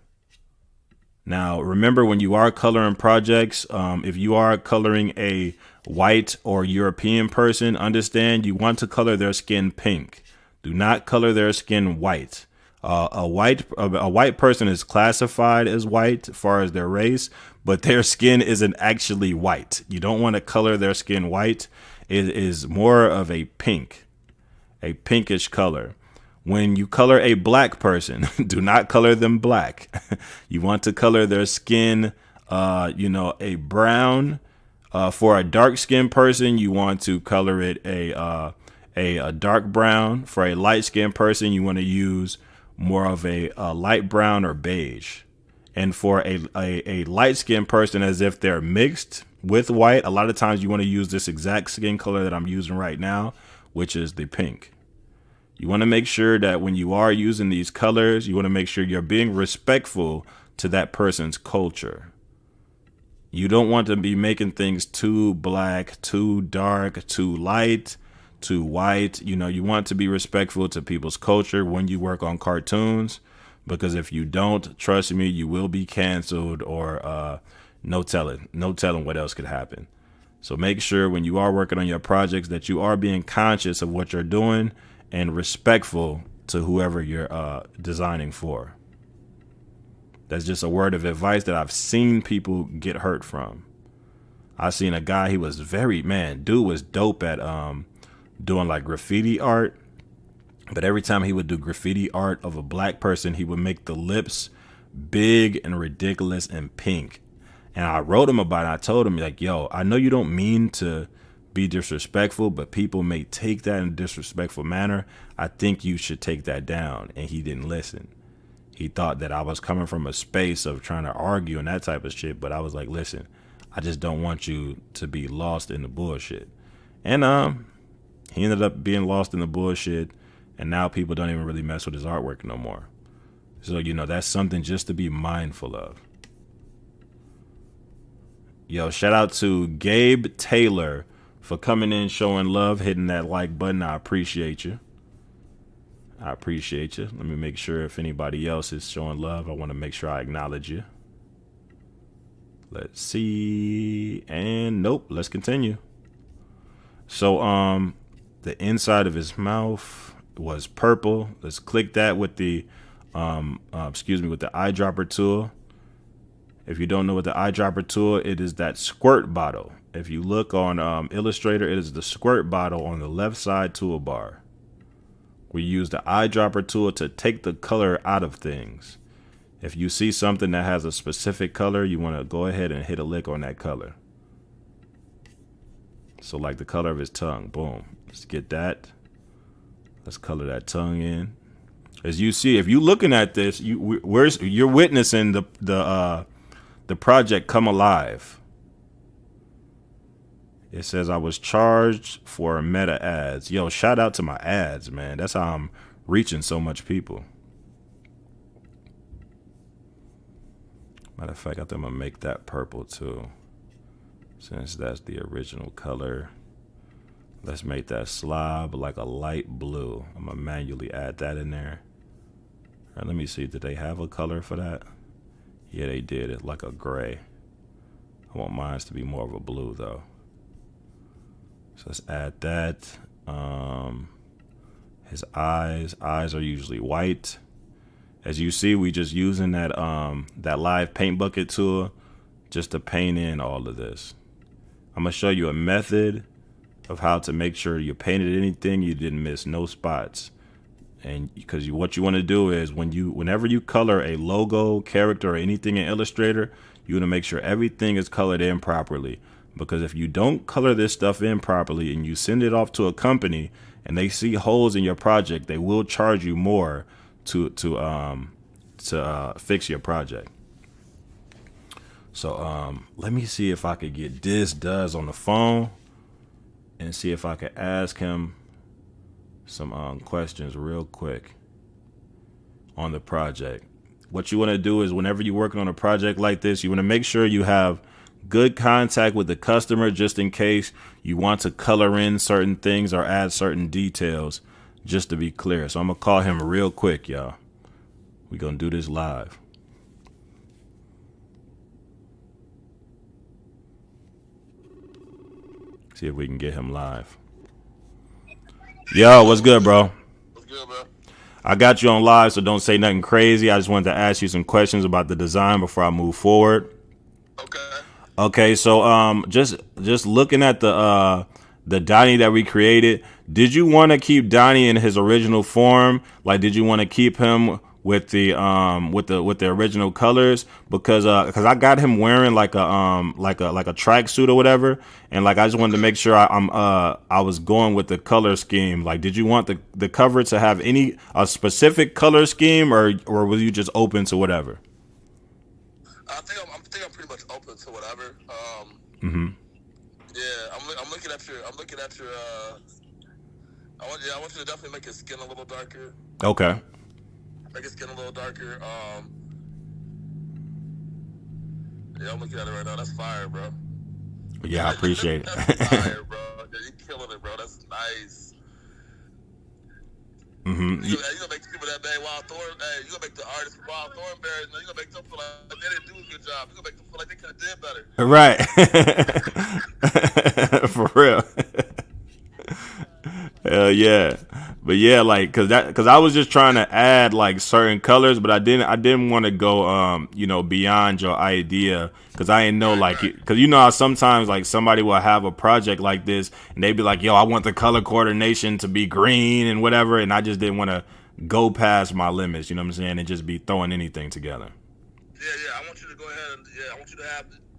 Now, remember, when you are coloring projects, if you are coloring a white or European person, understand you want to color their skin pink. Do not color their skin white. A white person is classified as white as far as their race, but their skin isn't actually white. You don't want to color their skin white. It is more of a pink, a pinkish color. When you color a black person, do not color them black. You want to color their skin, a brown. For a dark skinned person, you want to color it a dark brown. For a light skinned person, you want to use more of a light brown or beige. And for a light skinned person, as if they're mixed with white, a lot of times you want to use this exact skin color that I'm using right now, which is the pink. You want to make sure that when you are using these colors, you want to make sure you're being respectful to that person's culture. You don't want to be making things too black, too dark, too light, too white. You want to be respectful to people's culture when you work on cartoons, because if you don't, trust me, you will be canceled or no telling what else could happen. So make sure when you are working on your projects that you are being conscious of what you're doing and respectful to whoever you're designing for. That's just a word of advice that I've seen people get hurt from. I seen a guy, he was dude was dope at doing like graffiti art. But every time he would do graffiti art of a black person, he would make the lips big and ridiculous and pink. And I wrote him about it. I told him, like, yo, I know you don't mean to be disrespectful, but people may take that in a disrespectful manner. I think you should take that down. And he didn't listen. He thought that I was coming from a space of trying to argue and that type of shit. But I was like, listen, I just don't want you to be lost in the bullshit. And he ended up being lost in the bullshit. And now people don't even really mess with his artwork no more. So, you know, that's something just to be mindful of. Yo, shout out to Gabe Taylor for coming in, showing love, hitting that like button. I appreciate you. I appreciate you. Let me make sure if anybody else is showing love, I want to make sure I acknowledge you. Let's see. And nope, let's continue. So, the inside of his mouth was purple. Let's click that with the, with the eyedropper tool. If you don't know what the eyedropper tool, it is that squirt bottle. If you look on Illustrator, it is the squirt bottle on the left side toolbar. We use the eyedropper tool to take the color out of things. If you see something that has a specific color, you want to go ahead and hit a lick on that color. So like the color of his tongue, boom. Let's get that. Let's color that tongue in. As you see, if you're looking at this, you're witnessing the project come alive. It says I was charged for meta ads. Yo, shout out to my ads, man. That's how I'm reaching so much people. Matter of fact, I think I'm gonna make that purple too, since that's the original color. Let's make that slob like a light blue. I'm gonna manually add that in there. All right, let me see. Did they have a color for that? Yeah, they did. It's like a gray. I want mine to be more of a blue though. So let's add that. His eyes are usually white. As you see, we just using that that live paint bucket tool just to paint in all of this. I'm gonna show you a method of how to make sure you painted anything, you didn't miss no spots. And because what you want to do is whenever you color a logo, character, or anything in Illustrator, you want to make sure everything is colored in properly. Because if you don't color this stuff in properly and you send it off to a company and they see holes in your project, they will charge you more to fix your project. So let me see if I could get this Does on the phone and see if I could ask him some questions real quick on the project. What you want to do is whenever you're working on a project like this, you want to make sure you have good contact with the customer just in case you want to color in certain things or add certain details, just to be clear. So I'm going to call him real quick, y'all. We're going to do this live. See if we can get him live. Yo, what's good, bro? What's good, bro? I got you on live, so don't say nothing crazy. I just wanted to ask you some questions about the design before I move forward. Okay. Okay, so just looking at the Donnie that we created, did you want to keep Donnie in his original form? Like, did you want to keep him with the original colors? Because I got him wearing like a tracksuit or whatever, and like I just wanted to make sure I was going with the color scheme. Like, did you want the cover to have a specific color scheme, or were you just open to whatever? I think I'm pretty much open to whatever. Yeah, I'm looking at your. I want you to definitely make his skin a little darker. Okay. Make his skin a little darker. Yeah, I'm looking at it right now. That's fire, bro. Yeah, I appreciate it. That's fire, bro. Yeah, you killing it, bro. That's nice. Mm-hmm. You gonna make people that day Wild Thorn. Hey, you gonna make the artists from Wild Thornberry. You gonna make them feel like they didn't do a good job. You gonna make them feel like they could have did better. Right. For real. Hell yeah. But yeah, like, cause I was just trying to add like certain colors, but I didn't want to go, beyond your idea, cause I didn't know Right, like, right. cause you know how sometimes like somebody will have a project like this and they be like, yo, I want the color coordination to be green and whatever, and I just didn't want to go past my limits, you know what I'm saying, and just be throwing anything together. Yeah, yeah. I want you to go ahead and I want you to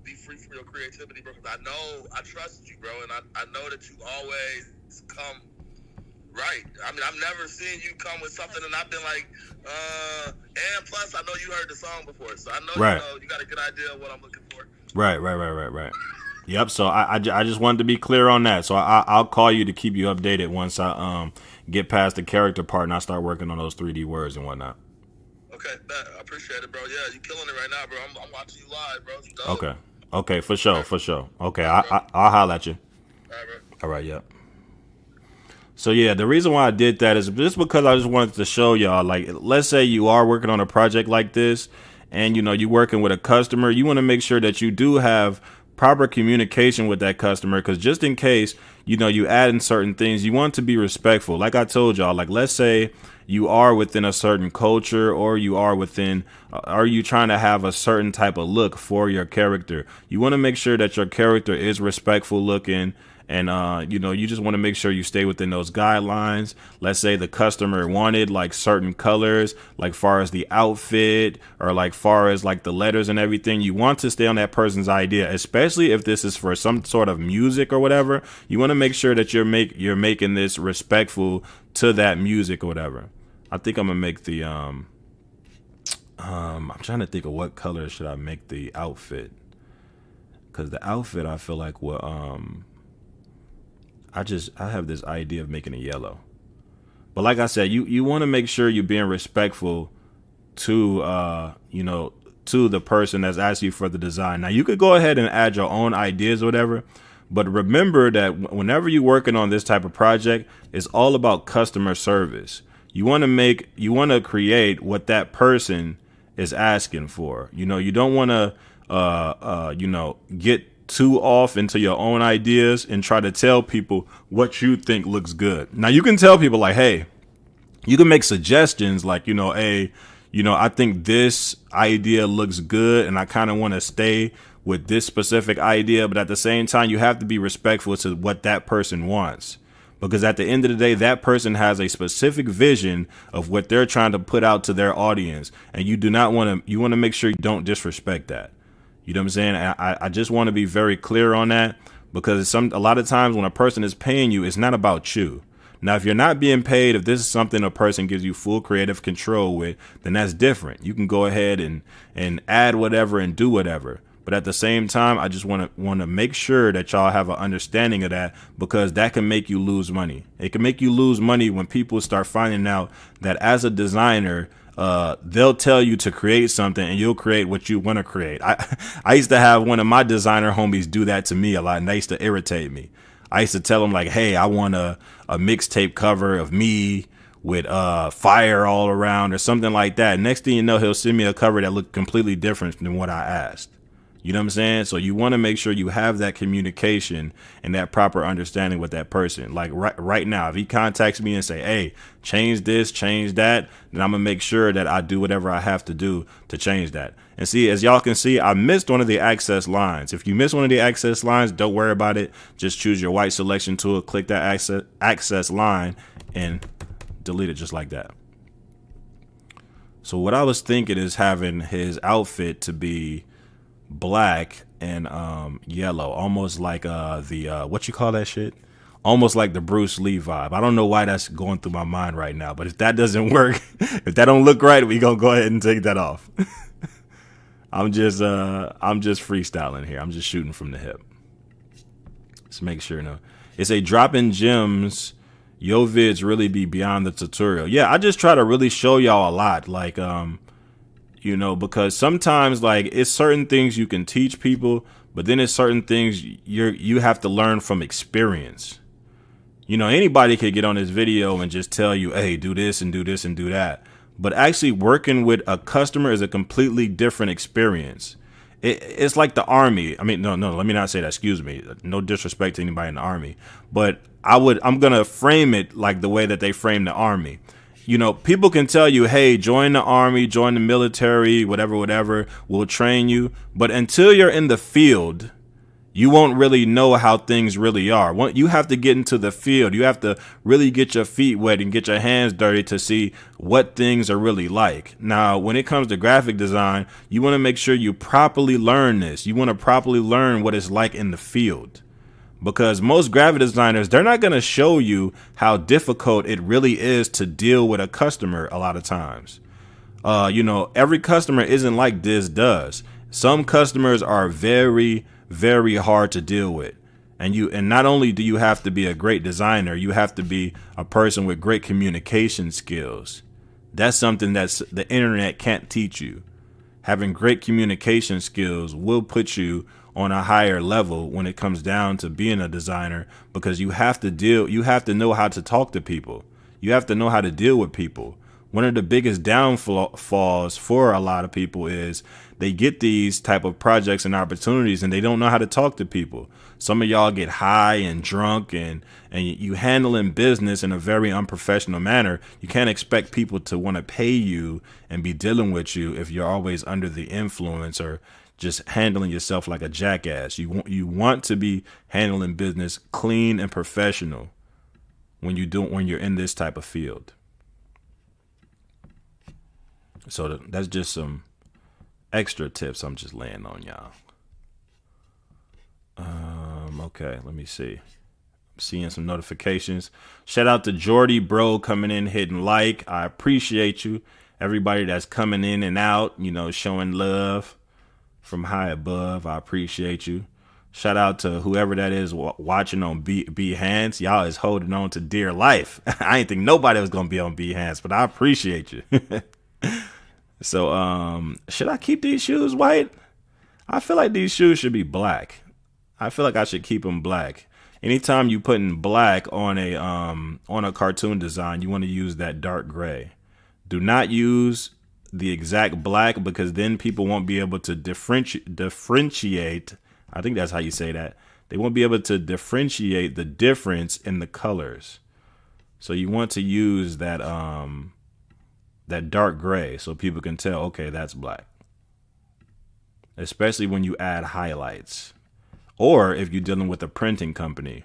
be free for your creativity, bro. Because I trust you, bro, and I know that you always come right. I mean, I've never seen you come with something and I've been like, and plus I know you heard the song before, so I know Right. you got a good idea of what I'm looking for. Right. Yep. So I just wanted to be clear on that. So I'll call you to keep you updated once I get past the character part and I start working on those 3D words and whatnot. Okay, I appreciate it, bro. Yeah, you killing it right now, bro. I'm watching you live, bro. It's dope. Okay. Okay. For sure. Right. For sure. Okay. All right, bro. I'll holler at you. All right, bro. All right. Yep. So yeah, the reason why I did that is just because I just wanted to show y'all, like, let's say you are working on a project like this and you're working with a customer, you want to make sure that you do have proper communication with that customer, because just in case, you add in certain things, you want to be respectful. Like I told y'all, like, let's say you are within a certain culture, or you are within, are you trying to have a certain type of look for your character? You want to make sure that your character is respectful looking, and you just want to make sure you stay within those guidelines. Let's say the customer wanted like certain colors, like far as the outfit, or like far as like the letters and everything. You want to stay on that person's idea, especially if this is for some sort of music or whatever. You want to make sure that you're making this respectful to that music or whatever. I think I'm gonna make the I'm trying to think of what color should I make the outfit, because the outfit I feel like will I have this idea of making it yellow. But like I said, you want to make sure you're being respectful to to the person that's asking you for the design. Now you could go ahead and add your own ideas or whatever, but remember that whenever you're working on this type of project, it's all about customer service. You want to create what that person is asking for. You don't want to get too off into your own ideas and try to tell people what you think looks good. Now you can tell people like, hey, you can make suggestions like, hey, I think this idea looks good and I kind of want to stay with this specific idea. But at the same time, you have to be respectful to what that person wants, because at the end of the day, that person has a specific vision of what they're trying to put out to their audience. And you want to make sure you don't disrespect that. You know what I'm saying? I just want to be very clear on that, because a lot of times when a person is paying you, it's not about you. Now, if you're not being paid, if this is something a person gives you full creative control with, then that's different. You can go ahead and add whatever and do whatever. But at the same time, I just want to make sure that y'all have an understanding of that, because that can make you lose money. It can make you lose money when people start finding out that as a designer, they'll tell you to create something and you'll create what you want to create. I used to have one of my designer homies do that to me a lot, and that used to irritate me. I used to tell him like, hey, I want a mixtape cover of me with fire all around or something like that. Next thing you know, he'll send me a cover that looked completely different than what I asked. You know what I'm saying? So you want to make sure you have that communication and that proper understanding with that person. Like right now, if he contacts me and say, hey, change this, change that, then I'm going to make sure that I do whatever I have to do to change that. And see, as y'all can see, I missed one of the access lines. If you miss one of the access lines, don't worry about it. Just choose your white selection tool, click that access line, and delete it just like that. So what I was thinking is having his outfit to be black and yellow, almost like the what you call that shit, almost like the Bruce Lee vibe. I don't know why that's going through my mind right now, but if that doesn't work, if that don't look right, we gonna go ahead and take that off. I'm just freestyling here. I'm just shooting from the hip. Let's make sure. No, it's a dropping gems. Yo vids really be beyond the tutorial. Yeah, I just try to really show y'all a lot, like because sometimes like it's certain things you can teach people, but then it's certain things you have to learn from experience. Anybody could get on this video and just tell you, hey, do this and do this and do that. But actually working with a customer is a completely different experience. It's like the army. I mean, no, let me not say that. Excuse me. No disrespect to anybody in the army, but I'm gonna frame it like the way that they frame the army. You know, people can tell you, hey, join the army, join the military, whatever, whatever. We'll train you. But until you're in the field, you won't really know how things really are. You have to get into the field. You have to really get your feet wet and get your hands dirty to see what things are really like. Now, when it comes to graphic design, you want to make sure you properly learn this. You want to properly learn what it's like in the field. Because most graphic designers, they're not going to show you how difficult it really is to deal with a customer a lot of times. You know, every customer isn't like this does. Some customers are very, very hard to deal with. And not only do you have to be a great designer, you have to be a person with great communication skills. That's something that's the internet can't teach you. Having great communication skills will put you on a higher level when it comes down to being a designer, because you have to know how to talk to people. You have to know how to deal with people. One of the biggest downfalls for a lot of people is they get these type of projects and opportunities and they don't know how to talk to people. Some of y'all get high and drunk and you handling business in a very unprofessional manner. You can't expect people to want to pay you and be dealing with you if you're always under the influence or just handling yourself like a jackass. You want to be handling business clean and professional when you're in this type of field. So that's just some extra tips I'm just laying on y'all. Okay, let me see. I'm seeing some notifications. Shout out to Jordy Bro coming in, hitting like. I appreciate you. Everybody that's coming in and out, you know, showing love from high above. I appreciate you. Shout out to whoever that is watching on Behance. Y'all is holding on to dear life. I ain't think nobody was going to be on Behance, but I appreciate you. So, should I keep these shoes white? I feel like these shoes should be black. I feel like I should keep them black. Anytime you put in black on a cartoon design, you want to use that dark gray. Do not use the exact black, because then people won't be able to differentiate. I think that's how you say that. They won't be able to differentiate the difference in the colors. So you want to use that dark gray so people can tell, okay, that's black. Especially when you add highlights. Or if you're dealing with a printing company.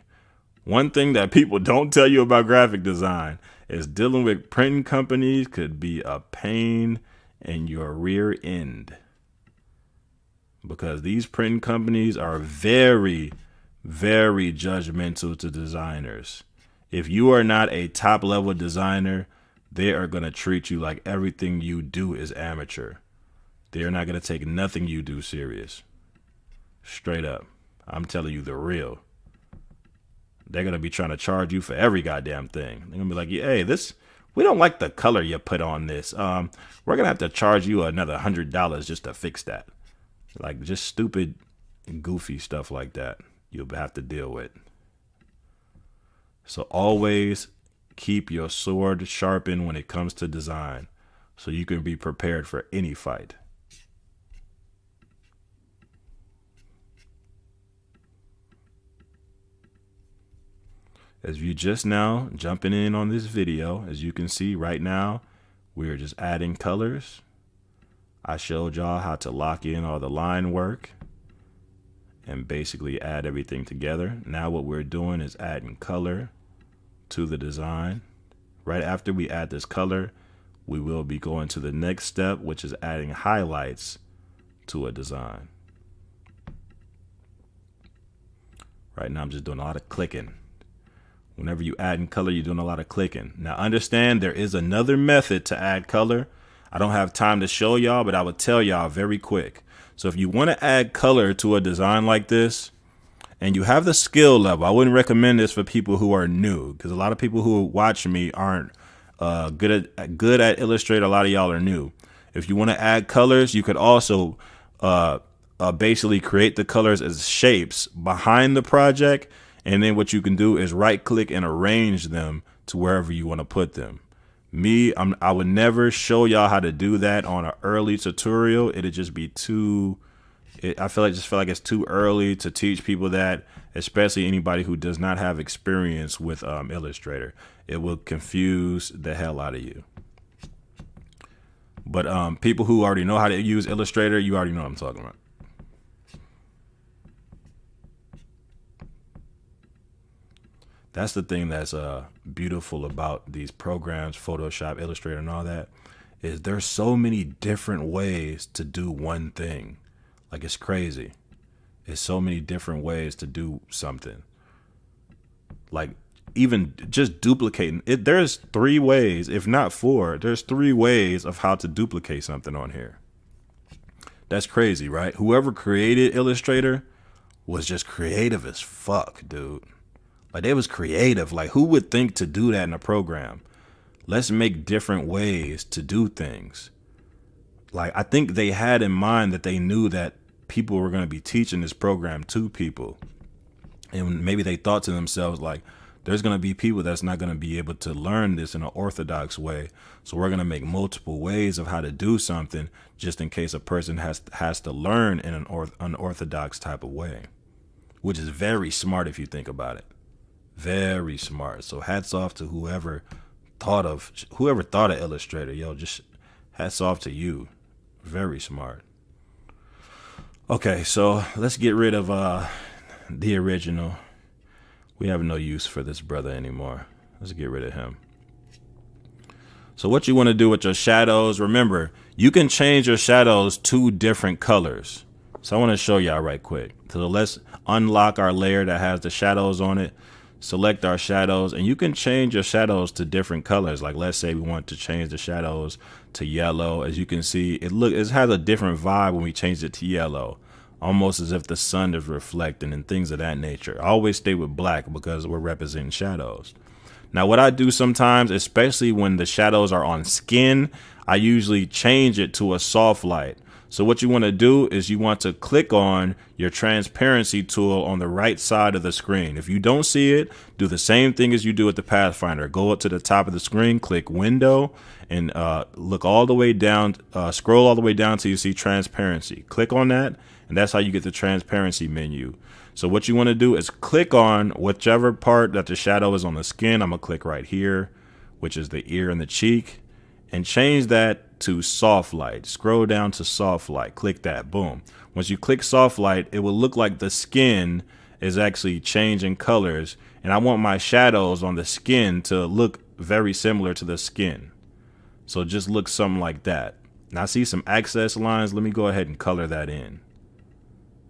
One thing that people don't tell you about graphic design is dealing with printing companies could be a pain in your rear end. Because these printing companies are very, very judgmental to designers. If you are not a top level designer, they are going to treat you like everything you do is amateur. They're not going to take nothing you do serious. Straight up. I'm telling you the real. They're going to be trying to charge you for every goddamn thing. They're going to be like, hey, we don't like the color you put on this. We're going to have to charge you another $100 just to fix that. Like just stupid, goofy stuff like that you'll have to deal with. So always keep your sword sharpened when it comes to design so you can be prepared for any fight. As you just now jumping in on this video, as you can see right now, we are just adding colors. I showed y'all how to lock in all the line work and basically add everything together. Now what we're doing is adding color to the design. Right after we add this color, we will be going to the next step, which is adding highlights to a design. Right now I'm just doing a lot of clicking. Whenever you add in color, you're doing a lot of clicking. Now understand there is another method to add color. I don't have time to show y'all, but I will tell y'all very quick. So if you want to add color to a design like this and you have the skill level, I wouldn't recommend this for people who are new, because a lot of people who watch me aren't good at Illustrator. A lot of y'all are new. If you want to add colors, you could also basically create the colors as shapes behind the project. And then what you can do is right click and arrange them to wherever you want to put them. I would never show y'all how to do that on an early tutorial. It'd just be too I feel like it's too early to teach people that, especially anybody who does not have experience with Illustrator. It will confuse the hell out of you. But people who already know how to use Illustrator, you already know what I'm talking about. That's the thing that's beautiful about these programs, Photoshop, Illustrator, and all that, is there's so many different ways to do one thing. Like, it's crazy. There's so many different ways to do something. Like, even just duplicating it, there's three ways, if not four, there's three ways of how to duplicate something on here. That's crazy, right? Whoever created Illustrator was just creative as fuck, dude. Like, they was creative. Like, who would think to do that in a program? Let's make different ways to do things. Like, I think they had in mind that they knew that people were going to be teaching this program to people. And maybe they thought to themselves, like, there's going to be people that's not going to be able to learn this in an orthodox way. So we're going to make multiple ways of how to do something just in case a person has to learn in an unorthodox type of way, which is very smart if you think about it. Very smart. So hats off to whoever thought of Illustrator. Yo, just hats off to you. Very smart. Okay, so let's get rid of the original. We have no use for this brother anymore. Let's get rid of him. So what you want to do with your shadows, remember, you can change your shadows to different colors. So I want to show y'all right quick. So let's unlock our layer that has the shadows on it. Select our shadows, and you can change your shadows to different colors. Like, let's say we want to change the shadows to yellow. As you can see, it has a different vibe when we change it to yellow, almost as if the sun is reflecting and things of that nature. I always stay with black because we're representing shadows. Now, what I do sometimes, especially when the shadows are on skin, I usually change it to a soft light. So what you want to do is you want to click on your transparency tool on the right side of the screen. If you don't see it, do the same thing as you do with the Pathfinder. Go up to the top of the screen, click window, and look all the way down, scroll all the way down till you see transparency. Click on that, and that's how you get the transparency menu. So what you want to do is click on whichever part that the shadow is on the skin. I'm going to click right here, which is the ear and the cheek, and change that to soft light. Scroll down to soft light. Click that. Boom. Once you click soft light, it will look like the skin is actually changing colors. And I want my shadows on the skin to look very similar to the skin. So just look something like that. Now I see some access lines. Let me go ahead and color that in.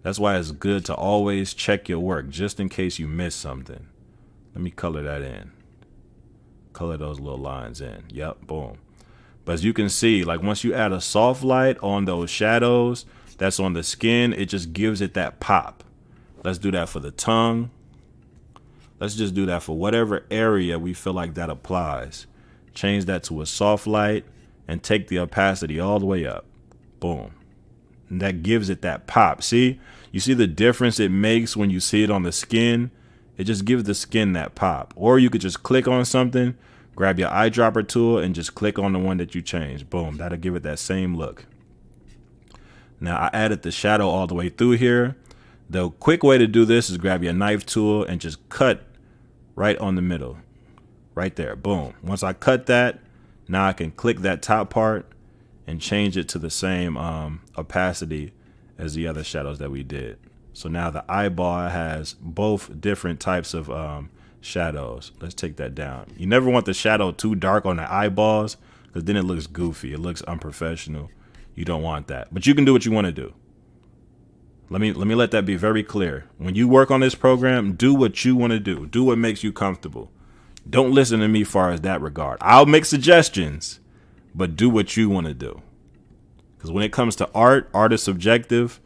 That's why it's good to always check your work just in case you miss something. Let me color that in. Color those little lines in. Yep. Boom. But as you can see, like, once you add a soft light on those shadows that's on the skin, it just gives it that pop. Let's do that for the tongue. Let's just do that for whatever area we feel like that applies. Change that to a soft light and take the opacity all the way up. Boom. And that gives it that pop. See, you see the difference it makes when you see it on the skin? It just gives the skin that pop. Or you could just click on something, grab your eyedropper tool, and just click on the one that you changed. Boom. That'll give it that same look. Now, I added the shadow all the way through here. The quick way to do this is grab your knife tool and just cut right on the middle. Right there. Boom. Once I cut that, now I can click that top part and change it to the same opacity as the other shadows that we did. So now the eyeball has both different types of shadows. Let's take that down. You never want the shadow too dark on the eyeballs because then it looks goofy. It looks unprofessional. You don't want that. But you can do what you want to do. Let me let that be very clear. When you work on this program, do what you want to do. Do what makes you comfortable. Don't listen to me as far as that regard. I'll make suggestions, but do what you want to do. Because when it comes to art is subjective.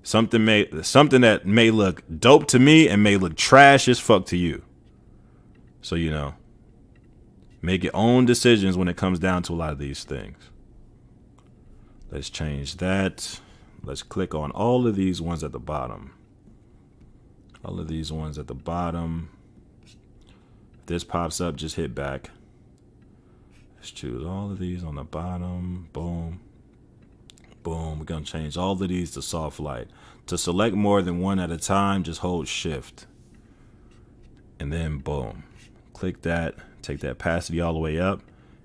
Something that may look dope to me and may look trash as fuck to you. So, you know, make your own decisions when it comes down to a lot of these things. Let's change that. Let's click on all of these ones at the bottom. All of these ones at the bottom. If this pops up, just hit back. Let's choose all of these on the bottom. Boom. Boom. We're going to change all of these to soft light. To select more than one at a time, just hold shift. And then boom. Click that. Take that opacity all the way up.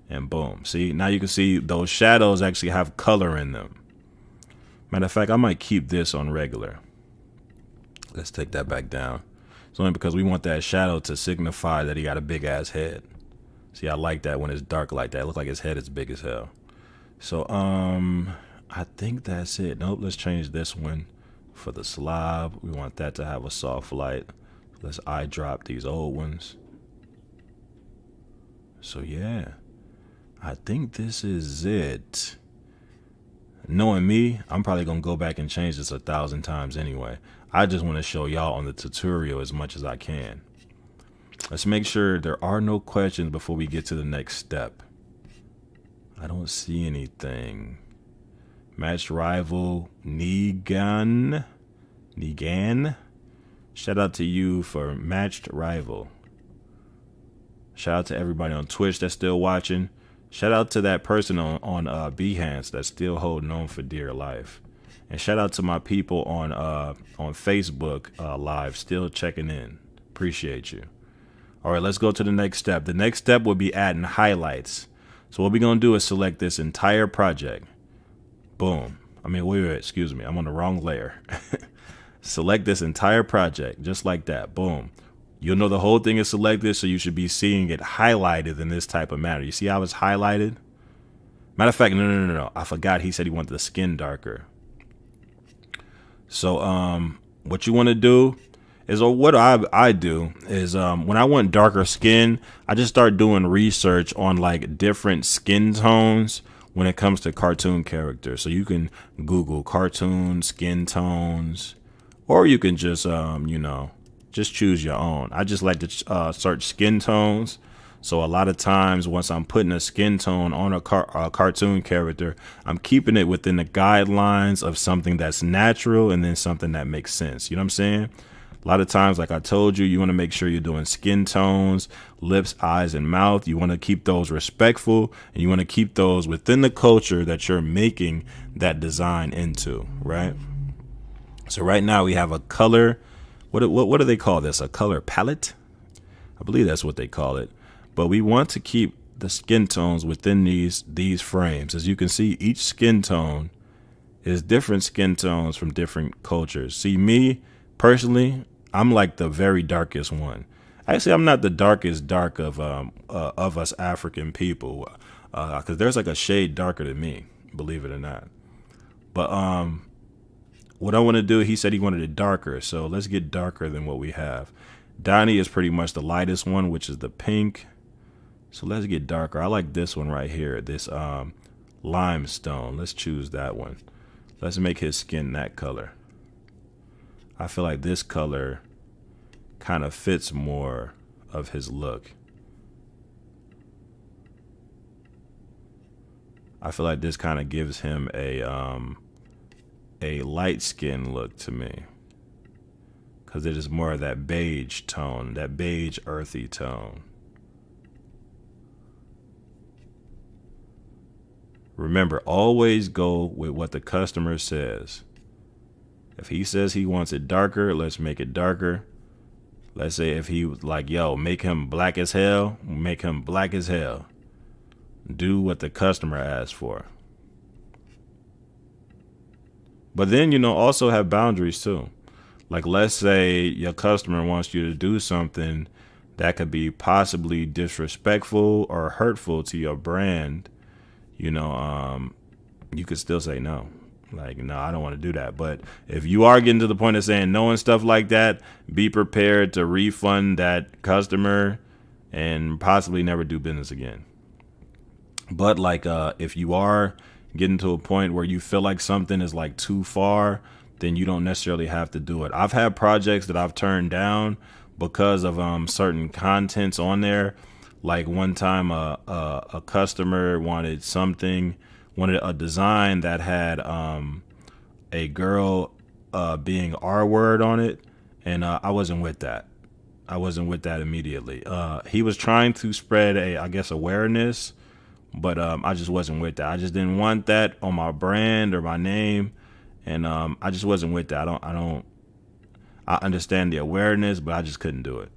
And boom. See, now you can see those shadows actually have color in them. Matter of fact, I might keep this on regular. Let's take that back down. It's only because we want that shadow to signify that he got a big ass head. See, I like that when it's dark like that. It looks like his head is big as hell. So, I think that's it. Nope, let's change this one for the slob. We want that to have a soft light. Let's eye drop these old ones. So, yeah. I think this is it. Knowing me, I'm probably going to go back and change this 1,000 times anyway. I just want to show y'all on the tutorial as much as I can. Let's make sure there are no questions before we get to the next step. I don't see anything. Matched rival Negan. Shout out to you for matched rival. Shout out to everybody on Twitch that's still watching. Shout out to that person on Behance that's still holding on for dear life. And shout out to my people on Facebook Live still checking in. Appreciate you. All right, let's go to the next step. The next step will be adding highlights. So what we're going to do is select this entire project. Boom. Wait, excuse me. I'm on the wrong layer. Select this entire project just like that. Boom. You'll know the whole thing is selected, so you should be seeing it highlighted in this type of manner. You see how it's highlighted? Matter of fact, no. I forgot he said he wanted the skin darker. So what you want to do is, or what I do is when I want darker skin, I just start doing research on like different skin tones when it comes to cartoon characters. So you can Google cartoon skin tones, or you can just just choose your own. I just like to search skin tones. So a lot of times once I'm putting a skin tone on a cartoon character, I'm keeping it within the guidelines of something that's natural and then something that makes sense. You know what I'm saying? A lot of times, like I told you, you want to make sure you're doing skin tones, lips, eyes, and mouth. You want to keep those respectful, and you want to keep those within the culture that you're making that design into, right? So right now we have a color. What do they call this? A color palette? I believe that's what they call it. But we want to keep the skin tones within these frames. As you can see, each skin tone is different skin tones from different cultures. See, me personally, I'm like the very darkest one. Actually, I'm not the darkest dark of us African people, because there's like a shade darker than me, believe it or not. But what I want to do, he said he wanted it darker, so let's get darker than what we have. Donnie is pretty much the lightest one, which is the pink. So let's get darker. I like this one right here, this limestone. Let's choose that one. Let's make his skin that color. I feel like this color kind of fits more of his look. I feel like this kind of gives him a light skin look to me, because it is more of that beige tone, that beige earthy tone. Remember, always go with what the customer says. If he says he wants it darker, let's make it darker. Let's say if he was like, yo, make him black as hell, make him black as hell. Do what the customer asks for. But then, also have boundaries too. Like, let's say your customer wants you to do something that could be possibly disrespectful or hurtful to your brand. You could still say no. Like, no, I don't want to do that. But if you are getting to the point of saying no and stuff like that, be prepared to refund that customer and possibly never do business again. But like, if you are getting to a point where you feel like something is like too far, then you don't necessarily have to do it. I've had projects that I've turned down because of certain contents on there. Like one time a customer wanted a design that had a girl being R word on it, and I wasn't with that. I wasn't with that immediately. He was trying to spread awareness, But I just wasn't with that. I just didn't want that on my brand or my name, and I just wasn't with that. I understand the awareness, but I just couldn't do it.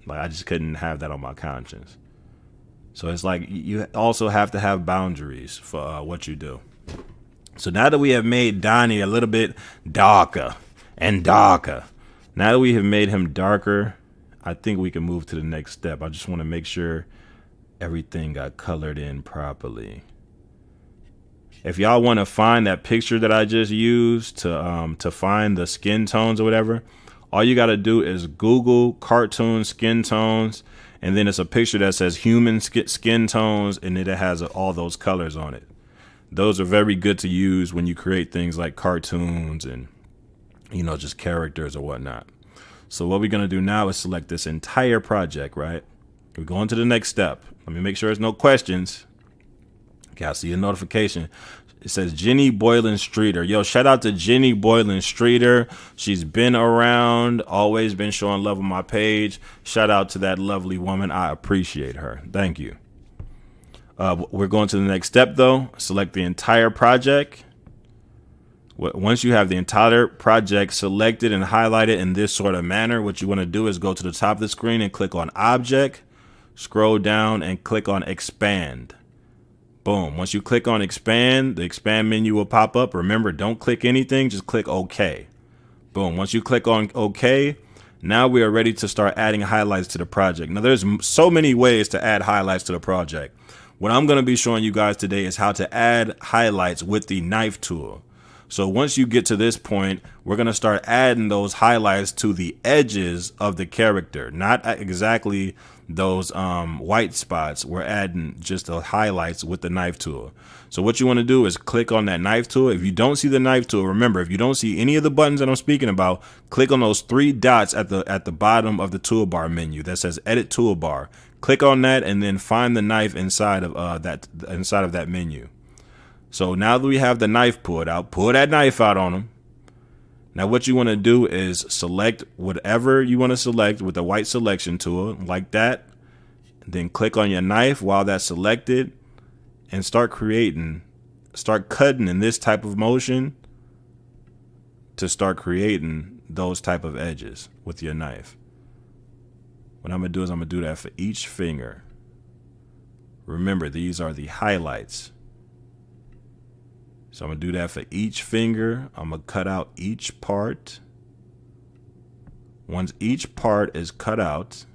Like I just couldn't have that on my conscience. So it's like you also have to have boundaries for what you do. So now that we have made Donnie a little bit darker and darker, now that we have made him darker, I think we can move to the next step. I just want to make sure everything got colored in properly. If y'all want to find that picture that I just used to find the skin tones or whatever, all you got to do is Google cartoon skin tones, and then it's a picture that says human skin tones, and it has all those colors on it. Those are very good to use when you create things like cartoons and, just characters or whatnot. So what we're going to do now is select this entire project, right? We're going to the next step. Let me make sure there's no questions. Okay, I see a notification. It says Jenny Boylan Streeter. Yo, shout out to Jenny Boylan Streeter. She's been around, always been showing love on my page. Shout out to that lovely woman. I appreciate her. Thank you. We're going to the next step, though. Select the entire project. Once you have the entire project selected and highlighted in this sort of manner, what you want to do is go to the top of the screen and click on Object. Scroll down and click on Expand. Boom. Once you click on Expand, the Expand menu will pop up. Remember, don't click anything. Just click OK. Boom. Once you click on OK, now we are ready to start adding highlights to the project. Now, there's so many ways to add highlights to the project. What I'm going to be showing you guys today is how to add highlights with the knife tool. So once you get to this point, we're going to start adding those highlights to the edges of the character, not exactly those white spots. We're adding just the highlights with the knife tool. So what you want to do is click on that knife tool. If you don't see the knife tool, remember, if you don't see any of the buttons that I'm speaking about, click on those three dots at the bottom of the toolbar menu that says Edit Toolbar. Click on that and then find the knife inside of that menu. So now that we have the knife pulled out, pull that knife out on them. Now what you want to do is select whatever you want to select with the white selection tool, like that. Then click on your knife while that's selected and start cutting in this type of motion to start creating those type of edges with your knife. What I'm going to do is I'm going to do that for each finger. Remember, these are the highlights. So I'm going to do that for each finger. I'm going to cut out each part. Once each part is cut out,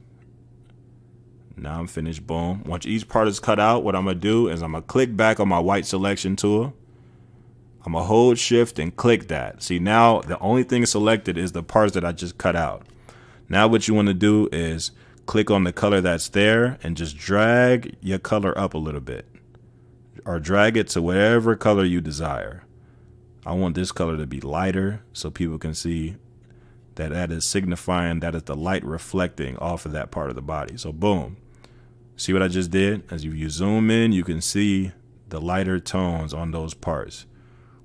now I'm finished. Boom. Once each part is cut out, what I'm going to do is I'm going to click back on my white selection tool. I'm going to hold shift and click that. See, now the only thing selected is the parts that I just cut out. Now what you want to do is click on the color that's there and just drag your color up a little bit. Or drag it to whatever color you desire. I want this color to be lighter so people can see that is signifying that is the light reflecting off of that part of the body. So boom. See what I just did? As you zoom in, you can see the lighter tones on those parts.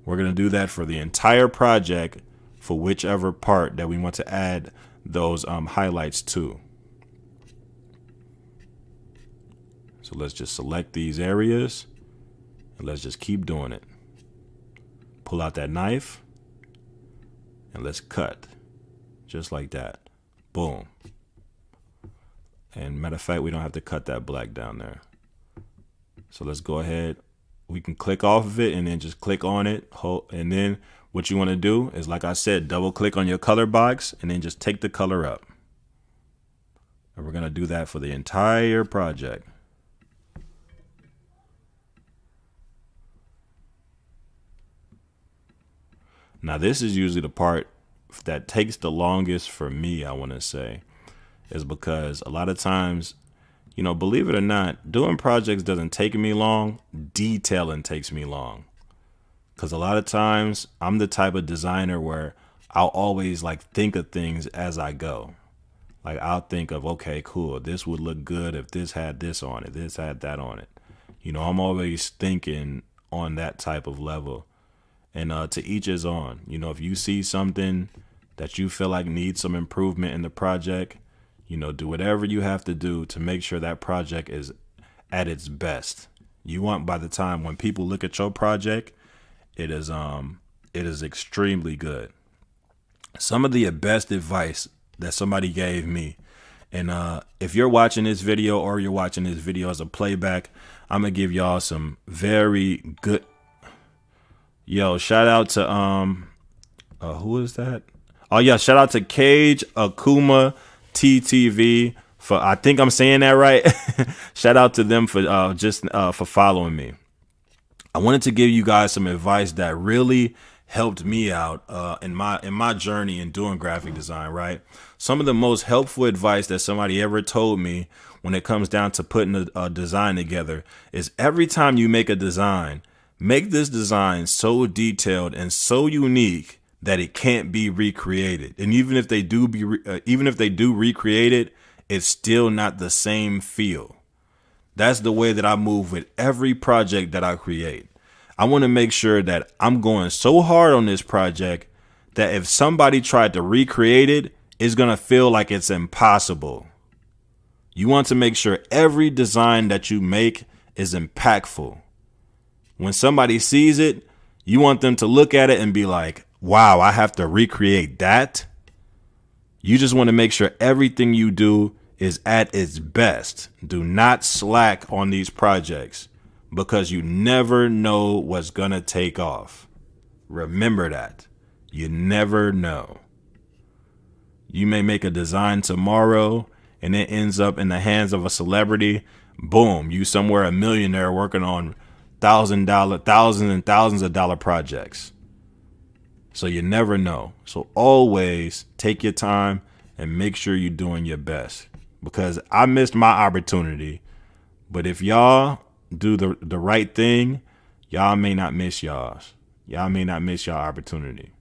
We're going to do that for the entire project for whichever part that we want to add those highlights to. So let's just select these areas. And let's just keep doing it. Pull out that knife and let's cut just like that. Boom. And matter of fact, we don't have to cut that black down there. So let's go ahead. We can click off of it and then just click on it. And then what you want to do is, like I said, double click on your color box and then just take the color up. And we're going to do that for the entire project. Now, this is usually the part that takes the longest for me, I want to say, is because a lot of times, believe it or not, doing projects doesn't take me long. Detailing takes me long. Because a lot of times I'm the type of designer where I'll always think of things as I go. Like I'll think of, okay, cool, this would look good if this had this on it, this had that on it. I'm always thinking on that type of level. And to each his own. If you see something that you feel like needs some improvement in the project, do whatever you have to do to make sure that project is at its best. You want by the time when people look at your project, it is extremely good. Some of the best advice that somebody gave me, and if you're watching this video or you're watching this video as a playback, I'm gonna give y'all some very good. Yo, shout out to who is that? Oh yeah, shout out to Cage Akuma TTV for, I think I'm saying that right. Shout out to them for for following me. I wanted to give you guys some advice that really helped me out in my journey in doing graphic design, right? Some of the most helpful advice that somebody ever told me when it comes down to putting a design together is every time you make a design, make this design so detailed and so unique that it can't be recreated. And even if they do recreate it, it's still not the same feel. That's the way that I move with every project that I create. I want to make sure that I'm going so hard on this project that if somebody tried to recreate it, it's going to feel like it's impossible. You want to make sure every design that you make is impactful. When somebody sees it, you want them to look at it and be like, wow, I have to recreate that. You just want to make sure everything you do is at its best. Do not slack on these projects because you never know what's going to take off. Remember that. You never know. You may make a design tomorrow and it ends up in the hands of a celebrity. Boom, you somewhere a millionaire working on thousands and thousands of dollar projects. So you never know. So always take your time and make sure you're doing your best. Because I missed my opportunity. But if y'all do the right thing, y'all may not miss y'all's. Y'all may not miss y'all opportunity.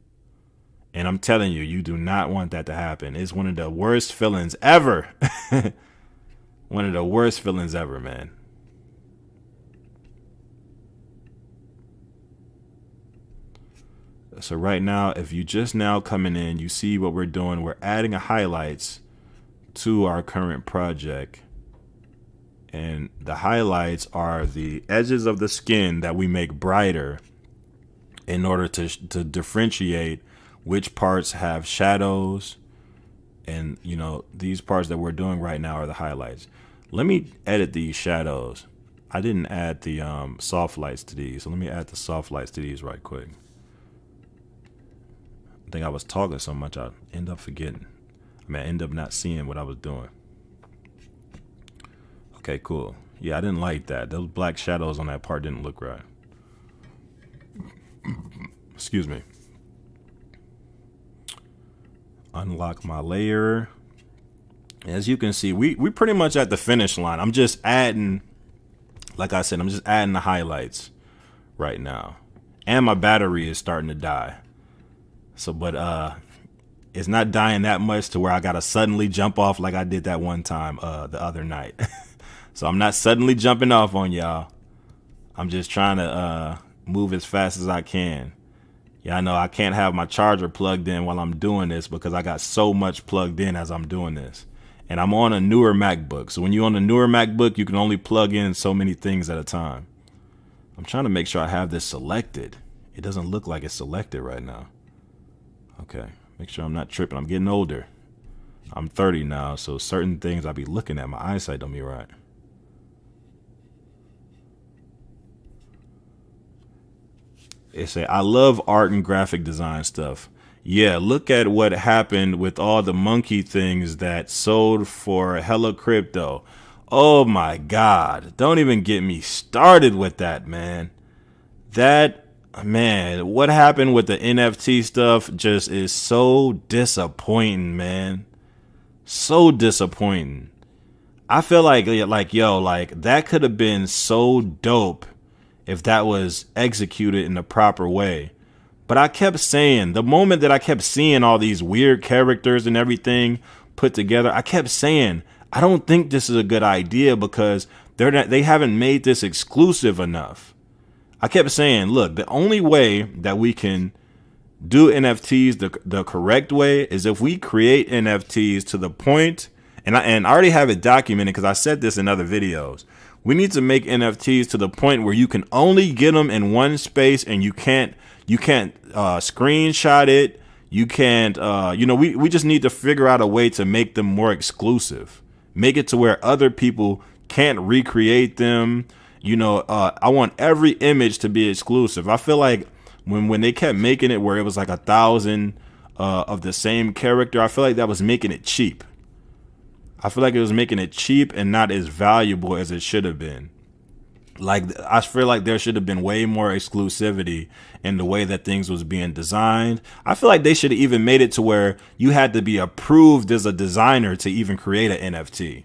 And I'm telling you, you do not want that to happen. It's one of the worst feelings ever. One of the worst feelings ever, man. So right now, if you just now coming in, you see what we're doing. We're adding a highlights to our current project. And the highlights are the edges of the skin that we make brighter in order to differentiate which parts have shadows. And, you know, these parts that we're doing right now are the highlights. Let me edit these shadows. I didn't add the soft lights to these. So let me add the soft lights to these right quick. I think I was talking so much I end up forgetting. I end up not seeing what I was doing. Okay, cool. Yeah, I didn't like that. Those black shadows on that part didn't look right. Excuse me. Unlock my layer. As you can see, we pretty much at the finish line. I'm just adding, like I said, I'm just adding the highlights right now. And my battery is starting to die. So, but it's not dying that much to where I gotta suddenly jump off like I did that one time the other night. So I'm not suddenly jumping off on y'all. I'm just trying to move as fast as I can. Yeah, I know I can't have my charger plugged in while I'm doing this because I got so much plugged in as I'm doing this. And I'm on a newer MacBook. So when you're on a newer MacBook, you can only plug in so many things at a time. I'm trying to make sure I have this selected. It doesn't look like it's selected right now. Okay, make sure I'm not tripping. I'm getting older. I'm 30 now, so certain things I be looking at, my eyesight don't be right. They say, I love art and graphic design stuff. Yeah, look at what happened with all the monkey things that sold for hella crypto. Oh my God. Don't even get me started with that, man. Man, what happened with the NFT stuff just is so disappointing, man. So disappointing. I feel like that could have been so dope if that was executed in the proper way. But I kept saying, the moment that I kept seeing all these weird characters and everything put together, I kept saying, I don't think this is a good idea because they haven't made this exclusive enough. I kept saying, look, the only way that we can do NFTs the correct way is if we create NFTs to the point, and I already have it documented because I said this in other videos. We need to make NFTs to the point where you can only get them in one space, and you can't screenshot it. You can't, we just need to figure out a way to make them more exclusive. Make it to where other people can't recreate them. I want every image to be exclusive. I feel like when they kept making it where it was like 1,000 of the same character, I feel like that was making it cheap. I feel like it was making it cheap and not as valuable as it should have been. Like, I feel like there should have been way more exclusivity in the way that things was being designed. I feel like they should have even made it to where you had to be approved as a designer to even create an NFT.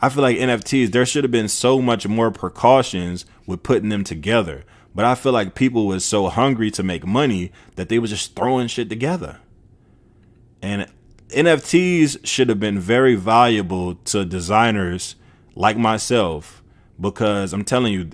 I feel like NFTs, there should have been so much more precautions with putting them together. But I feel like people was so hungry to make money that they was just throwing shit together. And NFTs should have been very valuable to designers like myself, because I'm telling you,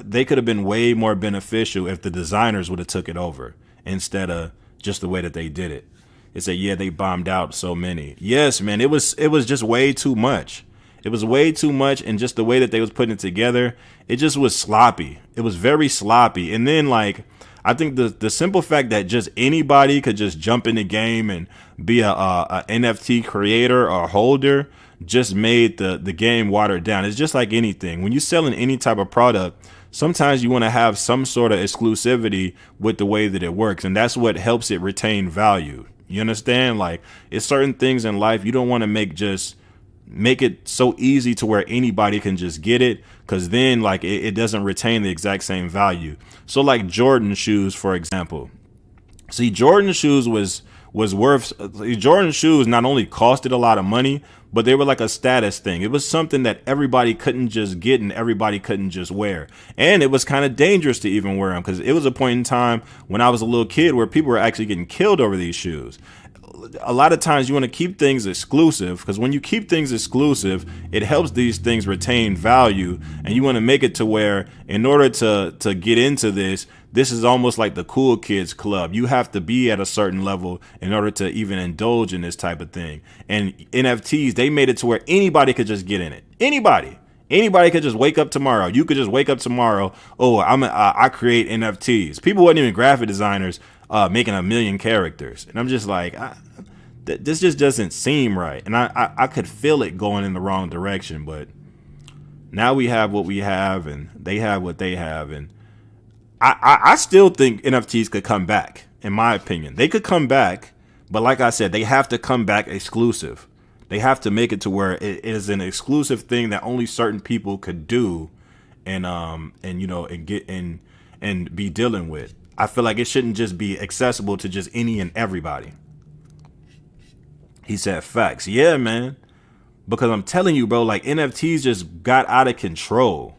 they could have been way more beneficial if the designers would have took it over instead of just the way that they did it. They say, yeah, they bombed out so many. Yes, man, it was just way too much. It was way too much, and just the way that they was putting it together, it just was sloppy. It was very sloppy. And then, like, I think the simple fact that just anybody could just jump in the game and be a NFT creator or holder just made the game watered down. It's just like anything. When you're selling any type of product, sometimes you want to have some sort of exclusivity with the way that it works, and that's what helps it retain value. You understand? Like, it's certain things in life you don't want to make it so easy to where anybody can just get it, because then, like, it doesn't retain the exact same value. So, like, Jordan shoes, for example. See, Jordan shoes Jordan shoes not only costed a lot of money, but they were like a status thing. It was something that everybody couldn't just get and everybody couldn't just wear. And it was kind of dangerous to even wear them, because it was a point in time when I was a little kid where people were actually getting killed over these shoes. A lot of times you want to keep things exclusive, because when you keep things exclusive, it helps these things retain value. And you want to make it to where, in order to get into this is almost like the cool kids club. You have to be at a certain level in order to even indulge in this type of thing. And NFTs, they made it to where anybody could just get in it. Anybody could just wake up tomorrow. You could just wake up tomorrow. Oh, I create NFTs. People wasn't even graphic designers making 1 million characters. And I'm just like, this just doesn't seem right. And I could feel it going in the wrong direction. But now we have what we have, and they have what they have. And I still think NFTs could come back, in my opinion. They could come back, but like I said, they have to come back exclusive. They have to make it to where it is an exclusive thing that only certain people could do, and be dealing with. I feel like it shouldn't just be accessible to just any and everybody. He said facts. Yeah, man. Because I'm telling you, bro, like, NFTs just got out of control.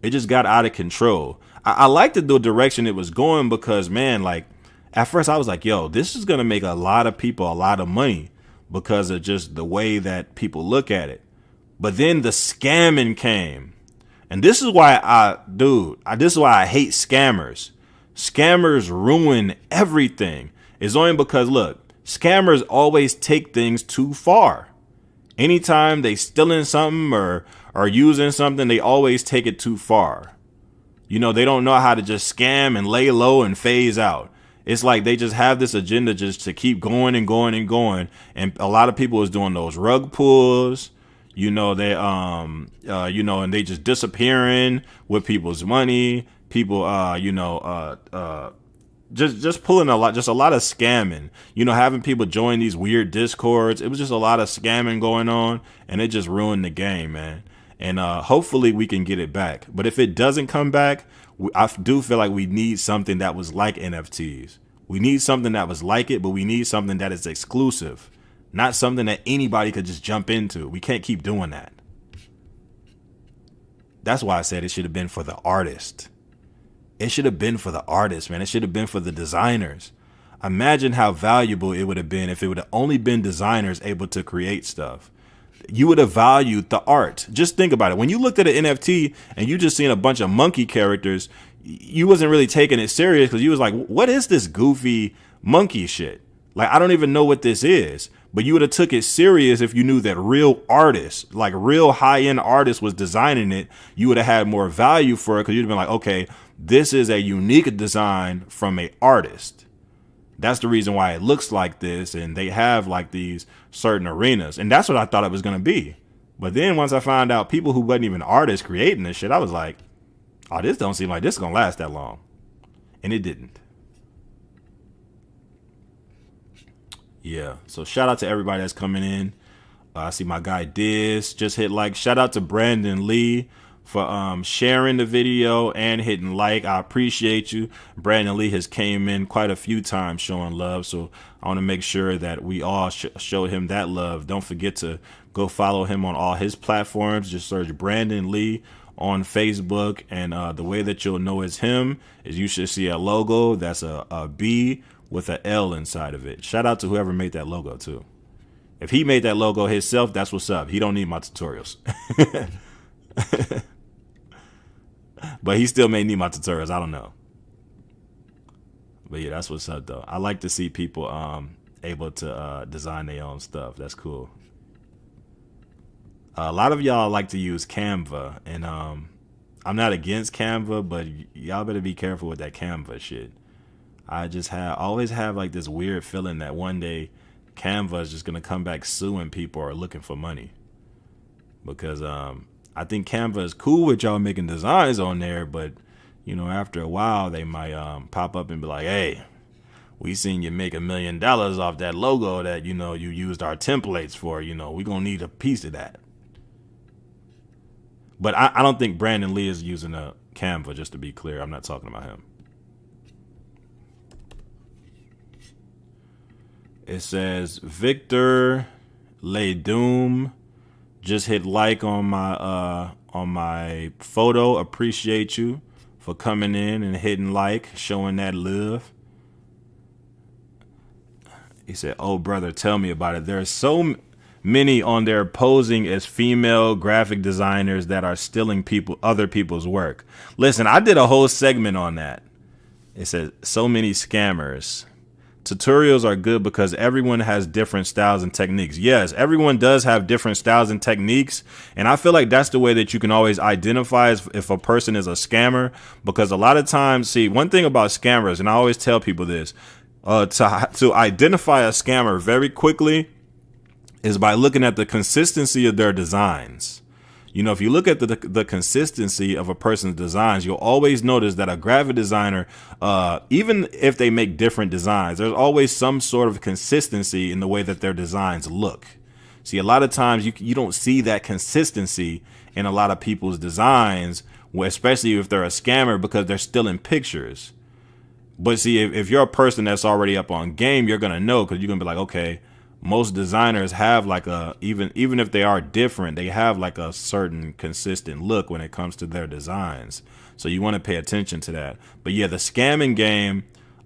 It just got out of control. I liked the direction it was going, because, man, like, at first I was like, yo, this is going to make a lot of people a lot of money because of just the way that people look at it. But then the scamming came. And this is why this is why I hate scammers. Scammers ruin everything. It's only because, look, scammers always take things too far. Anytime they stealing something or using something, they always take it too far. You know, they don't know how to just scam and lay low and phase out. It's like they just have this agenda just to keep going and going and going. And a lot of people is doing those rug pulls. You know, they and they just disappearing with people's money. People, just pulling a lot of scamming. You know, having people join these weird discords. It was just a lot of scamming going on, and it just ruined the game, man. And hopefully we can get it back. But if it doesn't come back, I do feel like we need something that was like NFTs. We need something that was like it, but we need something that is exclusive. Not something that anybody could just jump into. We can't keep doing that. That's why I said it should have been for the artist. It should have been for the artists, man. It should have been for the designers. Imagine how valuable it would have been if it would have only been designers able to create stuff. You would have valued the art. Just think about it. When you looked at an NFT and you just seen a bunch of monkey characters, you wasn't really taking it serious, because you was like, what is this goofy monkey shit? Like, I don't even know what this is. But you would have took it serious if you knew that real artists, like real high end artists, was designing it. You would have had more value for it because you'd have been like, okay, this is a unique design from a artist. That's the reason why it looks like this, and they have like these certain arenas, and that's what I thought it was gonna be. But then once I found out people who wasn't even artists creating this shit, I was like, oh, this don't seem like this is gonna last that long, and it didn't. Yeah. So shout out to everybody that's coming in. I see my guy Diz just hit like. Shout out to Brandon Lee for sharing the video and hitting like. I appreciate you. Brandon Lee has came in quite a few times showing love, so I want to make sure that we all show him that love. Don't forget to go follow him on all his platforms. Just search Brandon Lee on Facebook, and the way that you'll know it's him is you should see a logo that's a B with an L inside of it. Shout out to whoever made that logo too. If he made that logo himself, that's what's up. He don't need my tutorials. But he still may need my tutorials. I don't know. But yeah, that's what's up though. I like to see people able to design their own stuff. That's cool. A lot of y'all like to use Canva, and I'm not against Canva, but y'all better be careful with that Canva shit. Always have like this weird feeling that one day Canva is just gonna come back suing people or looking for money, because I think Canva is cool with y'all making designs on there, but you know, after a while they might pop up and be like, hey, we seen you make $1 million off that logo that, you know, you used our templates for. You know, we gonna need a piece of that. But I don't think Brandon Lee is using a Canva, just to be clear. I'm not talking about him. It says Victor Ledoom just hit like on my photo. Appreciate you for coming in and hitting like, showing that love. He said, "Oh brother, tell me about it. There's so many on there posing as female graphic designers that are stealing other people's work." Listen, I did a whole segment on that. It says so many scammers. Tutorials are good because everyone has different styles and techniques. Yes, everyone does have different styles and techniques. And I feel like that's the way that you can always identify if a person is a scammer. Because a lot of times, see, one thing about scammers, and I always tell people this, to identify a scammer very quickly is by looking at the consistency of their designs. You know, if you look at the consistency of a person's designs, you'll always notice that a graphic designer, even if they make different designs, there's always some sort of consistency in the way that their designs look. See, a lot of times you don't see that consistency in a lot of people's designs, especially if they're a scammer, because they're still in pictures. But see, if you're a person that's already up on game, you're going to know, because you're going to be like, okay, most designers have like even if they are different, they have like a certain consistent look when it comes to their designs. So you want to pay attention to that. But yeah, the scamming game,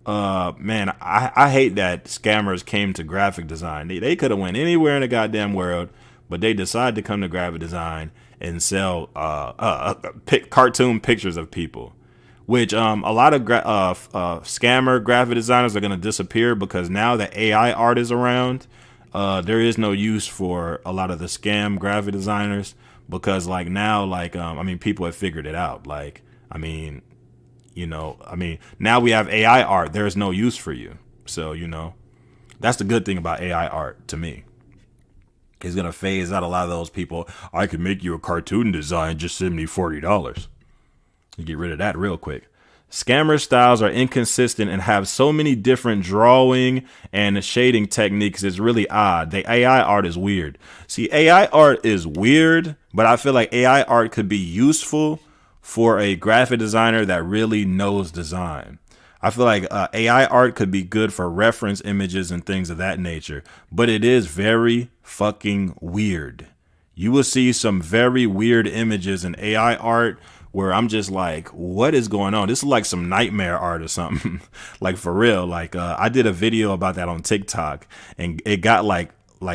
man, I hate that scammers came to graphic design. They could have went anywhere in the goddamn world, but they decided to come to graphic design and sell cartoon pictures of people. Which a lot of scammer graphic designers are going to disappear, because now that AI art is around, there is no use for a lot of the scam graphic designers, because like now, like I mean, people have figured it out. Like, I mean, you know, I mean, now we have AI art. There's no use for you. So, you know, that's the good thing about AI art to me. It's going to phase out a lot of those people. I can make you a cartoon design, just send me $40. You get rid of that real quick. Scammer styles are inconsistent and have so many different drawing and shading techniques. It's really odd. The AI art is weird. See, AI art is weird, but I feel like AI art could be useful for a graphic designer that really knows design. I feel like AI art could be good for reference images and things of that nature, but it is very fucking weird. You will see some very weird images in AI art where I'm just like, what is going on? This is like some nightmare art or something. Like, for real. Like, I did a video about that on TikTok, and it got like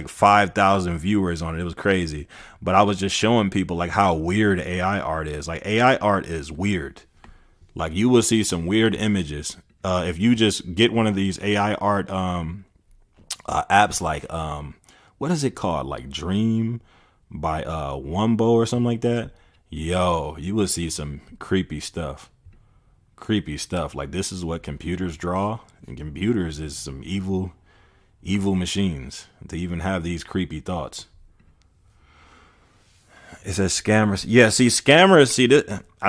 5,000 viewers on it. It was crazy. But I was just showing people like how weird AI art is. Like, AI art is weird. Like, you will see some weird images. If you just get one of these AI art apps like what is it called? Like Dream by Wumbo or something like that. Yo, you will see some creepy stuff. Creepy stuff. Like this is what computers draw. And computers is some evil machines to even have these creepy thoughts. It says scammers. Yeah, see, scammers. See, this,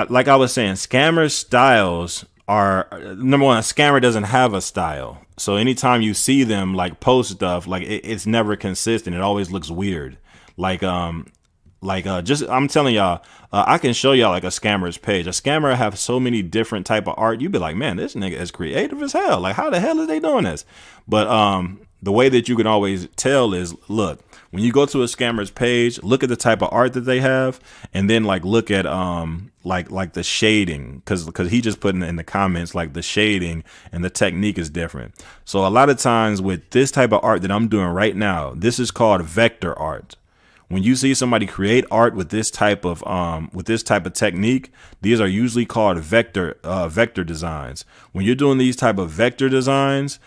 like I was saying, scammers' styles are number one. A scammer doesn't have a style, so anytime you see them like post stuff, like it's never consistent. It always looks weird. Like just I'm telling y'all, I can show y'all like a scammer's page. A scammer have so many different type of art. You'd be like, man, this nigga is creative as hell. Like, how the hell is they doing this? But the way that you can always tell is, look, when you go to a scammer's page, look at the type of art that they have, and then like look at like the shading, because he just put in the comments like the shading and the technique is different. So a lot of times with this type of art that I'm doing right now, this is called vector art. When you see somebody create art with this type of technique, these are usually called vector designs. When you're doing these type of vector designs,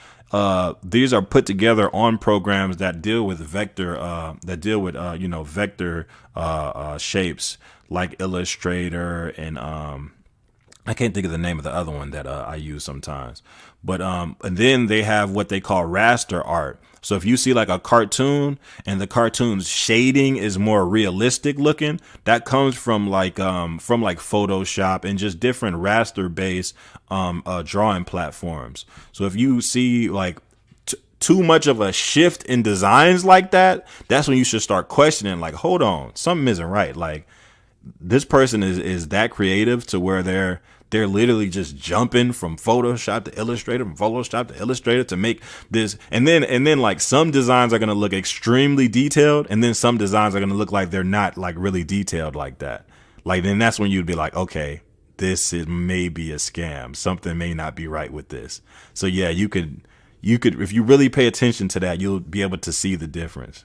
these are put together on programs that deal with vector shapes like Illustrator and I can't think of the name of the other one that I use sometimes. But and then they have what they call raster art. So if you see like a cartoon and the cartoon's shading is more realistic looking, that comes from like Photoshop and just different raster based drawing platforms. So if you see like too much of a shift in designs like that, that's when you should start questioning, like, hold on, something isn't right. Like this person is that creative to where they're literally just jumping from Photoshop to Illustrator, from Photoshop to Illustrator to make this. And then like some designs are going to look extremely detailed. And then some designs are going to look like they're not like really detailed like that. Like, then that's when you'd be like, okay, this is maybe a scam. Something may not be right with this. So yeah, you could, if you really pay attention to that, you'll be able to see the difference.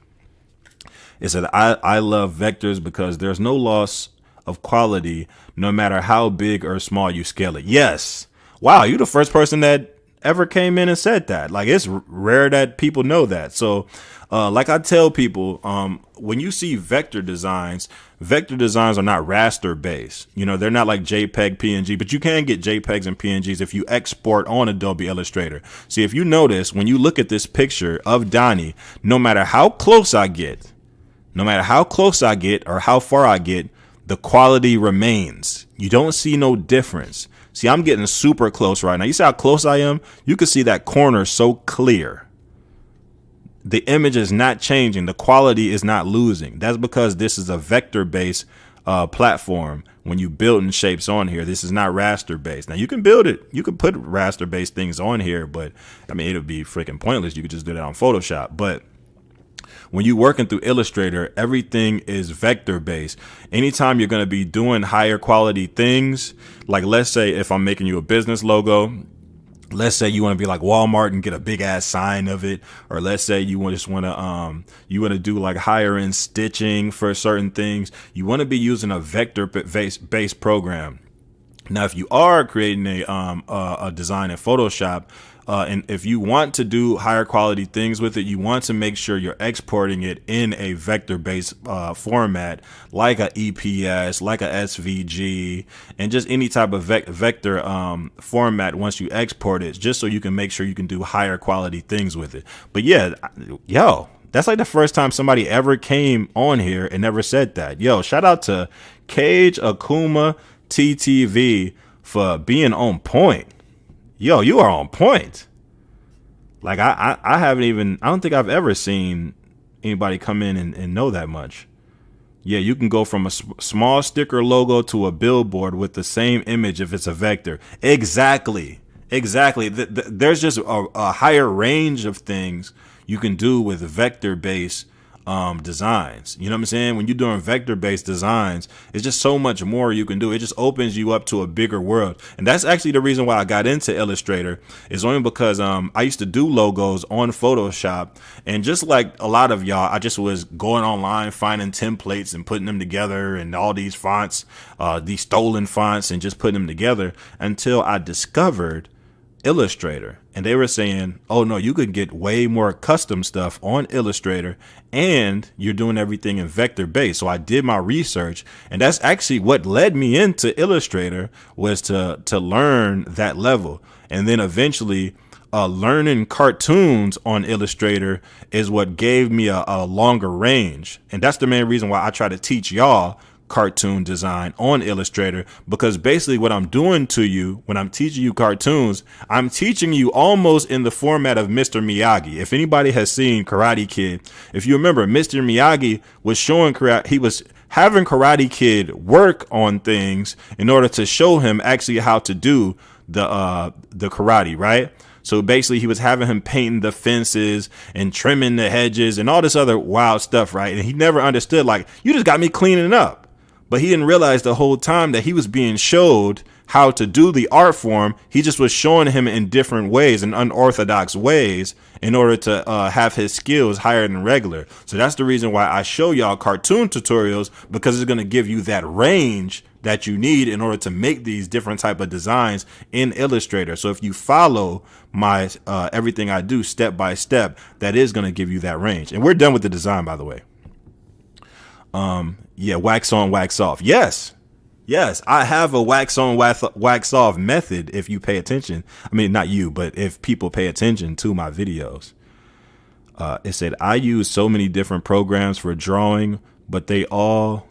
It said, I love vectors because there's no loss of quality, no matter how big or small you scale it. Yes. Wow. You the first person that ever came in and said that. Like, it's rare that people know that. So, like I tell people, when you see vector designs are not raster based. You know, they're not like JPEG, PNG, but you can get JPEGs and PNGs if you export on Adobe Illustrator. See, if you notice, when you look at this picture of Donnie, no matter how close I get or how far I get, the quality remains. You don't see no difference. See, I'm getting super close right now. You see how close I am? You can see that corner so clear. The image is not changing. The quality is not losing. That's because this is a vector-based platform. When you building shapes on here, this is not raster-based. Now, you can build it. You can put raster-based things on here, but I mean, it'll be freaking pointless. You could just do that on Photoshop. But when you're working through Illustrator, everything is vector based. Anytime you're going to be doing higher quality things, like let's say if I'm making you a business logo, let's say you want to be like Walmart and get a big ass sign of it, or let's say you just want to do like higher end stitching for certain things. You want to be using a vector based program. Now, if you are creating a design in Photoshop, and if you want to do higher quality things with it, you want to make sure you're exporting it in a vector-based format, like a EPS, like a SVG, and just any type of vector format once you export it, just so you can make sure you can do higher quality things with it. But yeah, yo, that's like the first time somebody ever came on here and never said that. Yo, shout out to Cage Akuma TTV for being on point. Yo, you are on point. Like I don't think I've ever seen anybody come in and know that much. Yeah, you can go from a small sticker logo to a billboard with the same image if it's a vector. Exactly. There's just a higher range of things you can do with vector-based designs. You know what I'm saying? When you're doing vector-based designs, it's just so much more you can do. It just opens you up to a bigger world. And that's actually the reason why I got into Illustrator, is only because I used to do logos on Photoshop. And just like a lot of y'all, I just was going online, finding templates and putting them together, and all these fonts, these stolen fonts, and just putting them together until I discovered Illustrator, and they were saying, oh no, you could get way more custom stuff on Illustrator, and you're doing everything in vector based. So I did my research, and that's actually what led me into Illustrator, was to learn that level. And then eventually learning cartoons on Illustrator is what gave me a longer range. And that's the main reason why I try to teach y'all cartoon design on Illustrator, because basically what I'm doing to you when I'm teaching you cartoons, I'm teaching you almost in the format of Mr. Miyagi. If anybody has seen Karate Kid, if you remember, Mr. Miyagi was showing he was having Karate Kid work on things in order to show him actually how to do the karate, right? So basically he was having him painting the fences and trimming the hedges and all this other wild stuff, right? And he never understood, like, you just got me cleaning up. But he didn't realize the whole time that he was being showed how to do the art form. He just was showing him in different ways, in unorthodox ways, in order to have his skills higher than regular. So that's the reason why I show y'all cartoon tutorials, because it's going to give you that range that you need in order to make these different type of designs in Illustrator. So if you follow my everything I do step by step, that is going to give you that range. And we're done with the design, by the way. Yeah, wax on, wax off. Yes, I have a wax on, wax off method. If you pay attention, I mean, not you, but if people pay attention to my videos, it said I use so many different programs for drawing, but they all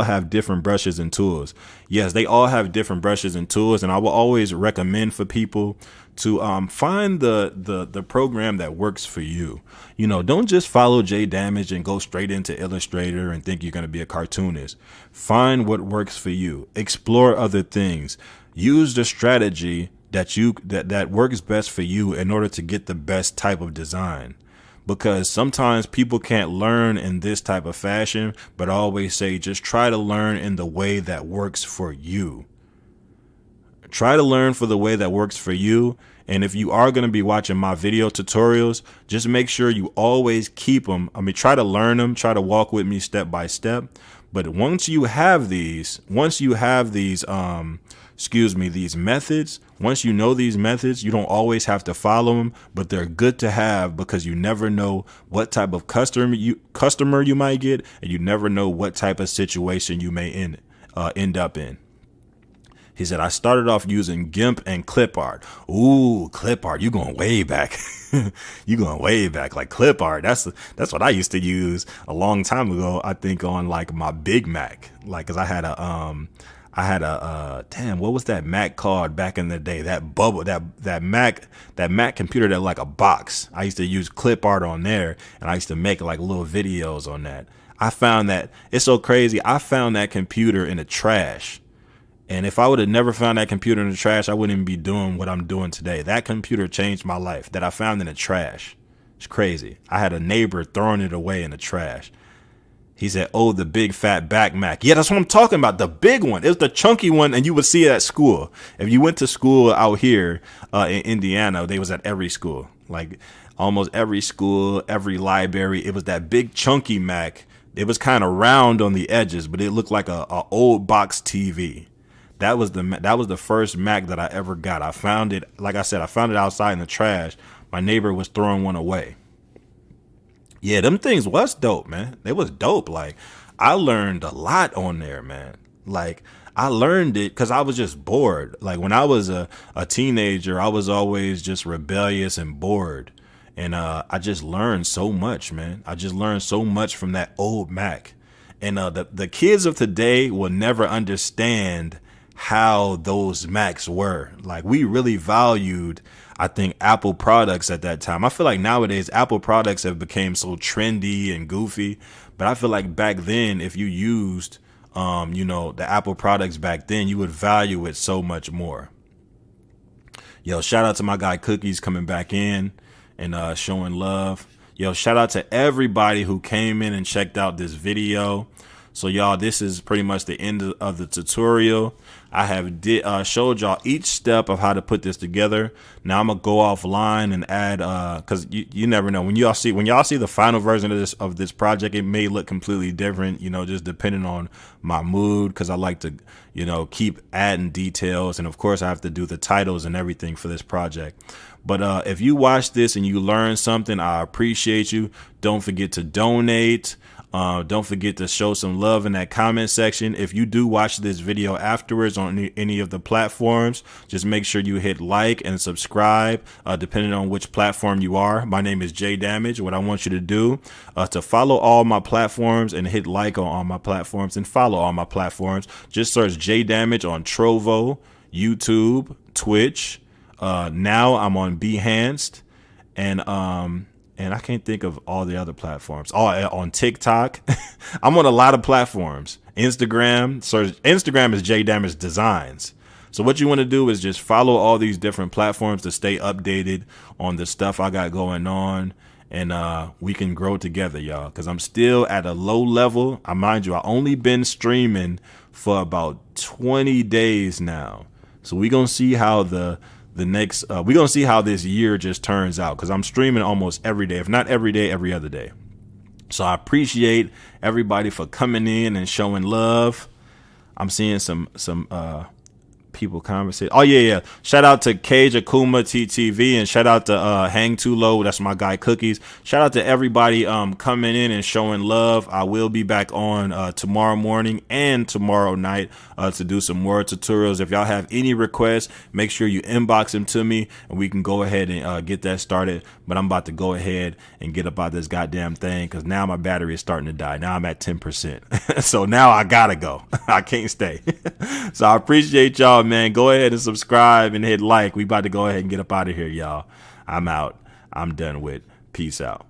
have different brushes and tools. Yes, they all have different brushes and tools, and I will always recommend for people to find the program that works for you. You know, don't just follow J Damage and go straight into Illustrator and think you're going to be a cartoonist. Find what works for you. Explore other things. Use the strategy that works best for you in order to get the best type of design. Because sometimes people can't learn in this type of fashion, but I always say just try to learn in the way that works for you. Try to learn for the way that works for you. And if you are going to be watching my video tutorials, just make sure you always keep them. I mean, try to learn them, try to walk with me step by step. But once you have these methods, once you know these methods, you don't always have to follow them, but they're good to have, because you never know what type of customer you might get, and you never know what type of situation you may end up in. He said, I started off using GIMP and clip art. Ooh, clip art. You going way back. You going way back. Like clip art. That's what I used to use a long time ago. I think on like my Big Mac, like, cause I had a damn, what was that Mac called back in the day? That Mac computer that like a box. I used to use clip art on there, and I used to make like little videos on that. I found that it's so crazy. I found that computer in the trash. And if I would have never found that computer in the trash, I wouldn't even be doing what I'm doing today. That computer changed my life, that I found in the trash. It's crazy. I had a neighbor throwing it away in the trash. He said, oh, the big fat back Mac. Yeah, that's what I'm talking about. The big one. It was the chunky one, and you would see it at school. If you went to school out here in Indiana, they was at every school. Like almost every school, every library. It was that big chunky Mac. It was kind of round on the edges, but it looked like a old box TV. That was the first Mac that I ever got. I found it, like I said, I found it outside in the trash. My neighbor was throwing one away. Yeah, them things was dope, man. They was dope. Like, I learned a lot on there, man. Like, I learned it because I was just bored. Like, when I was a teenager, I was always just rebellious and bored. And I just learned so much, man. I just learned so much from that old Mac. And the kids of today will never understand how those Macs were. Like, we really valued, I think, Apple products at that time. I feel like nowadays Apple products have become so trendy and goofy, but I feel like back then, if you used the Apple products back then, you would value it so much more. Yo, shout out to my guy Cookies coming back in and showing love. Yo, shout out to everybody who came in and checked out this video. So y'all, this is pretty much the end of the tutorial. I have showed y'all each step of how to put this together. Now I'm gonna go offline and add because you never know when y'all see the final version of this project, it may look completely different, just depending on my mood, because I like to keep adding details, and of course I have to do the titles and everything for this project. But if you watch this and you learn something, I appreciate you. Don't forget to donate. Don't forget to show some love in that comment section. If you do watch this video afterwards on any of the platforms, just make sure you hit like and subscribe, depending on which platform you are. My name is J Damage. What I want you to do to follow all my platforms and hit like on all my platforms and follow all my platforms. Just search J Damage on Trovo, YouTube, Twitch. Now I'm on Behance, and I can't think of all the other platforms. Oh, on TikTok. I'm on a lot of platforms. Instagram. Search Instagram is J Damage Designs. So what you want to do is just follow all these different platforms to stay updated on the stuff I got going on. And we can grow together, y'all. Because I'm still at a low level. Mind you, I only been streaming for about 20 days now. So we going to see how the next we're gonna see how this year just turns out, because I'm streaming almost every day, if not every day, every other day. So I appreciate everybody for coming in and showing love. I'm seeing some people conversate. Oh yeah. Shout out to Cage Akuma TTV, and shout out to Hang Too Low. That's my guy Cookies. Shout out to everybody coming in and showing love. I will be back on tomorrow morning and tomorrow night to do some more tutorials. If y'all have any requests, make sure you inbox them to me and we can go ahead and get that started. But I'm about to go ahead and get up out this goddamn thing, because now my battery is starting to die. Now I'm at 10%. So now I gotta go. I can't stay. So I appreciate y'all, man. Go ahead and subscribe and hit like. We about to go ahead and get up out of here, y'all. I'm out. I'm done with. Peace out.